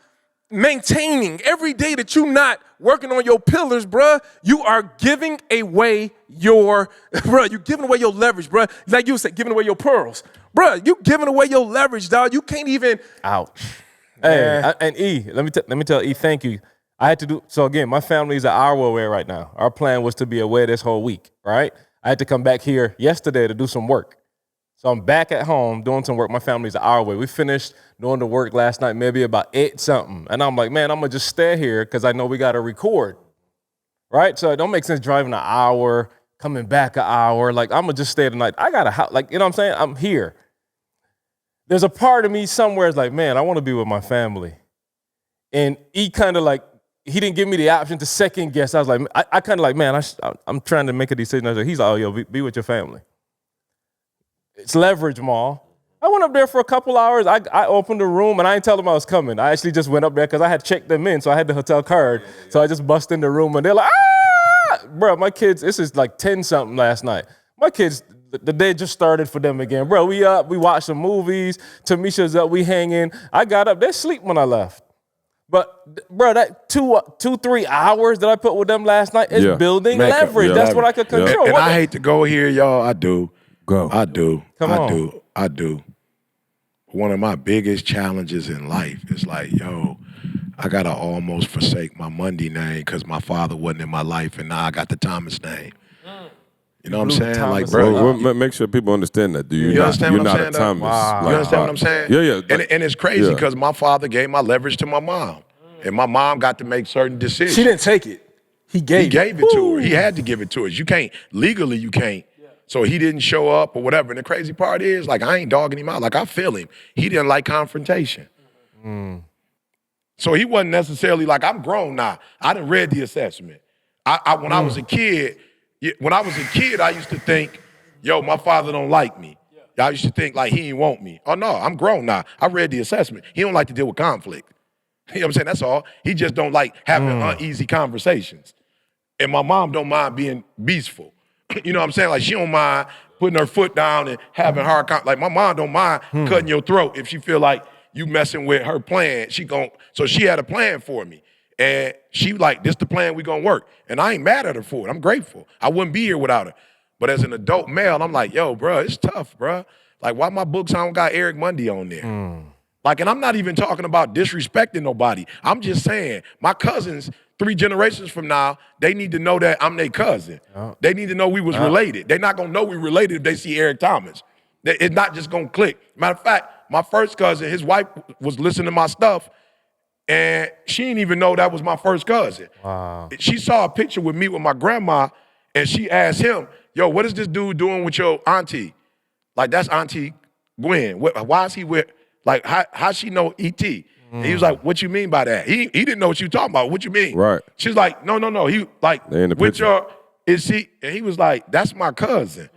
maintaining, every day that you not working on your pillars, bruh, you are giving away your, you're giving away your leverage, bruh. Like you said, giving away your pearls. Bruh, you giving away your leverage, dog. You can't even. Ouch. Hey, and E, let me tell E, thank you. I had to do, so again, my family is an hour away right now. Our plan was to be away this whole week, right? I had to come back here yesterday to do some work. So I'm back at home doing some work. My family's an hour away. We finished doing the work last night, maybe about 8 something. And I'm like, man, I'm gonna just stay here because I know we gotta record, right? So it don't make sense driving an hour, coming back an hour. Like, I'm gonna just stay tonight. I got a house, like, you know what I'm saying? I'm here. There's a part of me somewhere is like, man, I wanna be with my family. And he kind of like, he didn't give me the option to second guess. I was like, I kind of like, man, I'm trying to make a decision. I was like, he's like, oh, yo, be with your family. It's leverage, Ma. I went up there for a couple hours. I opened the room, and I didn't tell them I was coming. I actually just went up there because I had checked them in, so I had the hotel card. So I just bust in the room, and they're like, ah! Bro, my kids, this is like 10-something last night. My kids, the day just started for them again. Bro, we up, we watched some movies. Tamisha's up, we hanging. I got up, they asleep when I left. But, bro, that 2-3 hours that I put with them last night is building leverage. That's what I could control. And I hate to go here, y'all. I do. Go. I do. Come on. I do. One of my biggest challenges in life is like, yo, I got to almost forsake my Monday name because my father wasn't in my life, and now I got the Thomas name. You know what I'm saying? Like, bro. Well, make sure people understand that. You understand what I'm saying? You're not a Thomas. Wow. You understand what I'm saying? Yeah. And it's crazy because my father gave my leverage to my mom. And my mom got to make certain decisions. She didn't take it. He gave it to her. He had to give it to us. You can't, legally you can't. So he didn't show up or whatever. And the crazy part is, like, I ain't dogging him out. Like, I feel him. He didn't like confrontation. So he wasn't necessarily like, I'm grown now. I done read the assessment. When I was a kid, I used to think, yo, my father don't like me. I used to think like he ain't want me. Oh no, I'm grown now. I read the assessment. He don't like to deal with conflict. You know what I'm saying? That's all. He just don't like having uneasy conversations. And my mom don't mind being beastful. You know what I'm saying? Like, she don't mind putting her foot down and having hard like, my mom don't mind cutting your throat if she feel like you messing with her plan. So she had a plan for me. And she like, this the plan we gonna work. And I ain't mad at her for it. I'm grateful. I wouldn't be here without her. But as an adult male, I'm like, yo, bro, it's tough, bro. Like, why my books I don't got Eric Mundy on there? Like, and I'm not even talking about disrespecting nobody. I'm just saying, my cousins, 3 generations from now, they need to know that I'm their cousin. They need to know we was related. They're not gonna know we related if they see Eric Thomas. It's not just gonna click. Matter of fact, my first cousin, his wife was listening to my stuff, and she didn't even know that was my first cousin. Wow. She saw a picture with me with my grandma, and she asked him, yo, what is this dude doing with your auntie? Like, that's Auntie Gwen. Why is he with, like, how she know E.T.? And he was like, what you mean by that? He didn't know what you talking about. What you mean? Right. She's like, no. He like, with your, is she? And he was like, that's my cousin.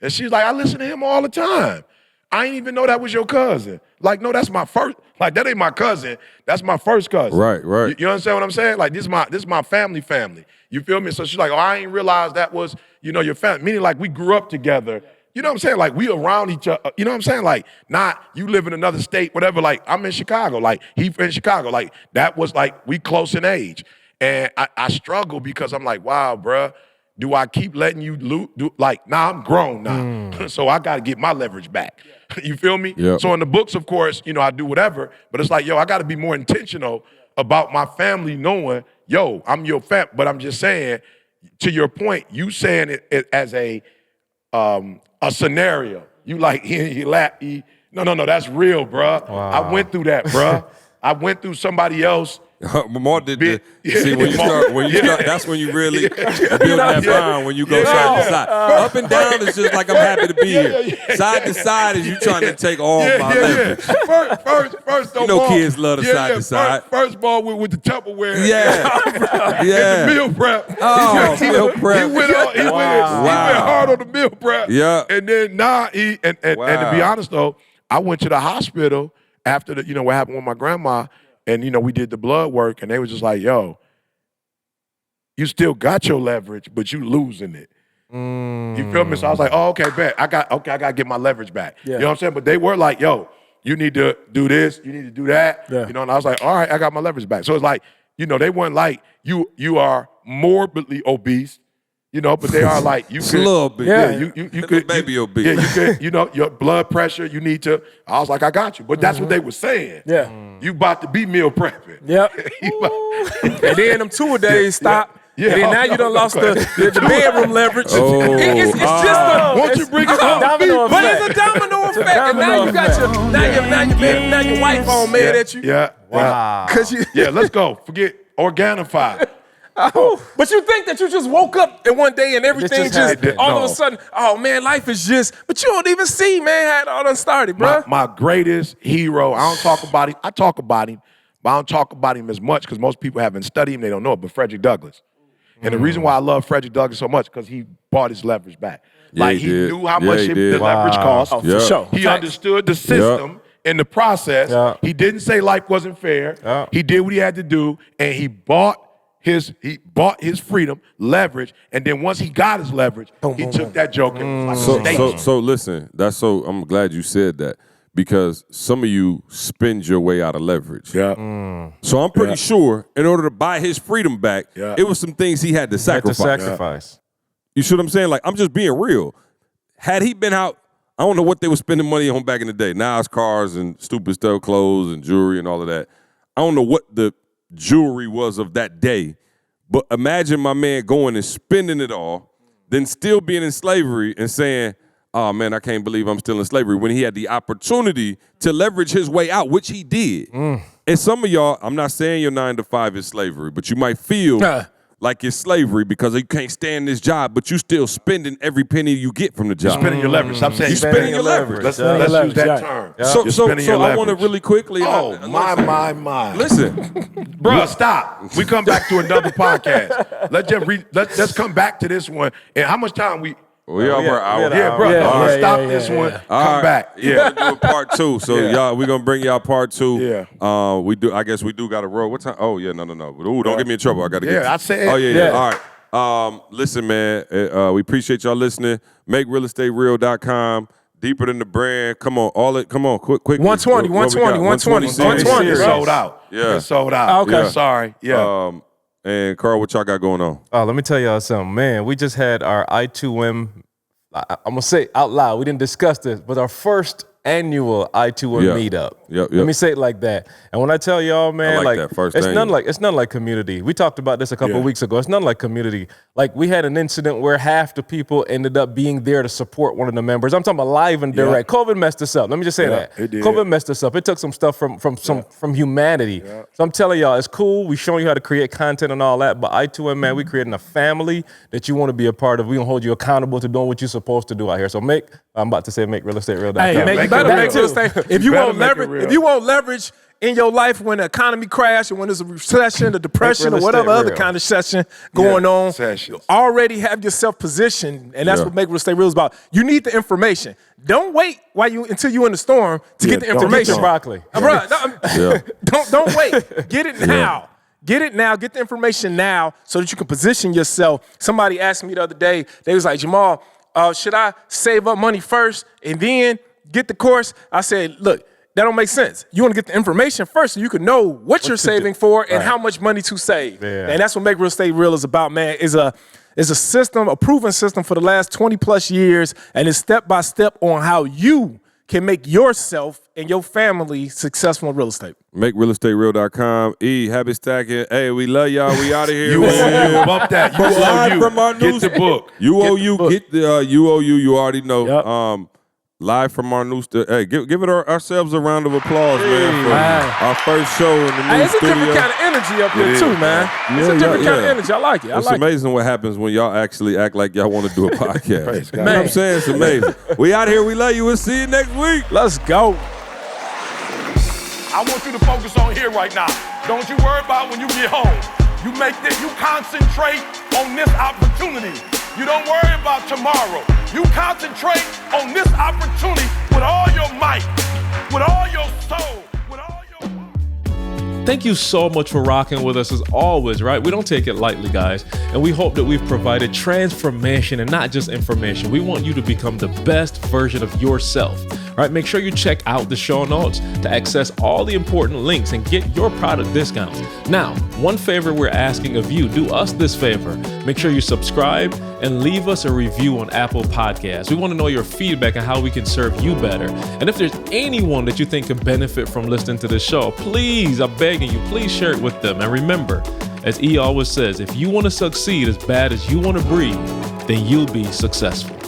And she's like, I listen to him all the time. I didn't even know that was your cousin. Like, no, that's my first, like, that ain't my cousin. That's my first cousin. Right. You understand what I'm saying? Like, this is my family. You feel me? So she's like, oh, I ain't realized that was, your family. Meaning, like, we grew up together. You know what I'm saying? Like, we around each other. You know what I'm saying? Like, not you live in another state, whatever. Like, I'm in Chicago. Like, he in Chicago. Like, that was like, we close in age. And I struggle because I'm like, wow, bruh, do I keep letting you loot? Like, I'm grown now. So I got to get my leverage back. You feel me? Yep. So in the books, of course, I do whatever. But it's like, yo, I got to be more intentional about my family knowing, yo, I'm your fam. But I'm just saying, to your point, you saying it as a scenario. You like, no, that's real, bruh. Wow. I went through that, bruh. I went through somebody else. More did see when you start, that's when you really build that bond. When you go side to side, up and down is just like I'm happy to be here. Side to side is you trying to take all my leverage. First, kids love the side to side. First ball with the Tupperware. Yeah. And the meal prep. Oh, meal prep. He went hard on the meal prep. Yeah. And then and to be honest though, I went to the hospital after what happened with my grandma. And, we did the blood work, and they was just like, yo, you still got your leverage, but you losing it. You feel me? So I was like, oh, okay, bet. I got to get my leverage back. Yeah. You know what I'm saying? But they were like, yo, you need to do this, you need to do that. Yeah. And I was like, all right, I got my leverage back. So it's like, they weren't like you are morbidly obese. But they are like you Just could, a little bit. Yeah, you could baby obese. Yeah, you could. Your blood pressure. You need to. I was like, I got you, but that's what they were saying. Yeah. You about to be meal prepping. Yep. And then them 2-a-days stop. Yeah. And then now you done lost the bedroom leverage. Oh. It's just a Once you bring it It's a up, domino but effect. it's a domino effect. And now domino you got now your wife on mad at you. Yeah. Wow. Cause you Yeah. Let's go. Forget Organifi. but you think that you just woke up in one day and everything just just happened. all of No. a sudden, oh man, life is just, but you don't even see, man, how it all done started, bro. My greatest hero. I don't talk about him. I talk about him, but I don't talk about him as much because most people haven't studied him. They don't know it. But Frederick Douglass. And the reason why I love Frederick Douglass so much because he bought his leverage back. Yeah, Like he he did. knew how Yeah, much he the did. leverage cost. Oh, Yeah. for sure. He Facts. understood the system and the process. Yeah. He didn't say life wasn't fair. Yeah. He did what he had to do, and he bought his freedom, leverage, and then once he got his leverage, he took that joke and was like a state. So listen, I'm glad you said that because some of you spend your way out of leverage. Yeah. So I'm pretty sure in order to buy his freedom back, Yeah. it was some things he had to Had to sacrifice. sacrifice. You see what I'm saying? Like, I'm just being real. Had he been out, I don't know what they were spending money on back in the day. Now it's cars and stupid stuff, clothes and jewelry and all of that. I don't know what the jewelry was of that day, but imagine my man going and spending it all, then still being in slavery and saying, oh man, I can't believe I'm still in slavery, when he had the opportunity to leverage his way out, which he did. And some of y'all, I'm not saying your 9 to 5 is slavery, but you might feel like it's slavery because you can't stand this job, but you still spending every penny you get from the job. Spending your leverage. Stop saying You spending your leverage. Let's Yeah. use Leverage, that right. term. So You're spending your I want to leverage. really quickly. Oh, my. Listen, Bruh, stop. We come back to another podcast. Let's come back to this one. And how much time we? we over an hour. Yeah, bro. Yeah, Stop yeah, this yeah, one. yeah. Come back. Yeah, Yeah. we're doing part 2. So y'all, we're gonna bring y'all part 2. Yeah. We do. I guess we do got to roll. What time? Oh yeah, no. Ooh, don't get me in trouble. I got to get. Yeah, I said. Oh yeah. Yeah. All right. Listen, man. We appreciate y'all listening. MakeRealEstateReal.com. Deeper than the brand. Come on, Come on, quick. 120, What we got? 120 series. 120. It's sold out. Yeah. It's sold out. Okay. Yeah. Sorry. Yeah. And Carl, what y'all got going on? Oh, let me tell y'all something, man. We just had our I2M. I'm gonna say it out loud. We didn't discuss this, but our first annual I2M Yeah. meetup. Yep. Let me say it like that. And when I tell y'all, man, like that, first it's annual. nothing like community. We talked about this a couple of weeks ago. It's nothing like community. Like we had an incident where half the people ended up being there to support one of the members. I'm talking about live and direct. COVID messed us up. Let me just say that. it did. COVID messed us up. It took some stuff from humanity. So I'm telling y'all, it's cool. We showing you how to create content and all that. But I2M, man, we creating a family that you want to be a part of. We gonna hold you accountable to doing what you're supposed to do out here. So I'm about to say MakeRealEstateReal.com. Hey, man, you make better it make real. real estate. If you better want make it leverage, real. if you want leverage in your life when the economy crash and when there's a recession, a depression, real or whatever estate other real. kind of session going on, sessions. already have yourself positioned, and that's Yeah. what Make Real Estate Real is about. You need the information. Don't wait until you're in the storm to get the don't. information. Get your broccoli. Bruh, don't wait. Get it now. Get it now. Get the information now so that you can position yourself. Somebody asked me the other day, they was like, Jamal, should I save up money first and then get the course? I said, look, that don't make sense. You want to get the information first so you can know what you're saving for and how much money to save. Yeah. And that's what Make Real Estate Real is about, man. Is a system, a proven system for the last 20 plus years, and it's step by step on how you can make yourself and your family successful in real estate. MakeRealEstateReal.com. Habit stacking. Hey, we love y'all. We out of here. You bump that. You Live owe from our you. news. Get the book. Get the UOU. You already know. Yep. Live from our new studio. Hey, give it ourselves a round of applause, man, for Wow. our first show in the new Hey, it's a studio. different kind of energy up here It too, is, man. It's a different kind of energy. I like it. I It's like it. amazing what happens when y'all actually act like y'all want to do a podcast. Praise God. You know what I'm saying? It's amazing. We out here. We love you. We'll see you next week. Let's go. I want you to focus on here right now. Don't you worry about when you get home. You concentrate on this opportunity. You don't worry about tomorrow. You concentrate on this opportunity with all your might, with all your soul, with all your heart. Thank you so much for rocking with us as always, right? We don't take it lightly, guys. And we hope that we've provided transformation and not just information. We want you to become the best version of yourself. All right, make sure you check out the show notes to access all the important links and get your product discounts. Now, one favor we're asking of you, do us this favor. Make sure you subscribe and leave us a review on Apple Podcasts. We want to know your feedback and how we can serve you better. And if there's anyone that you think could benefit from listening to this show, please, I'm begging you, please share it with them. And remember, as E always says, if you want to succeed as bad as you want to breathe, then you'll be successful.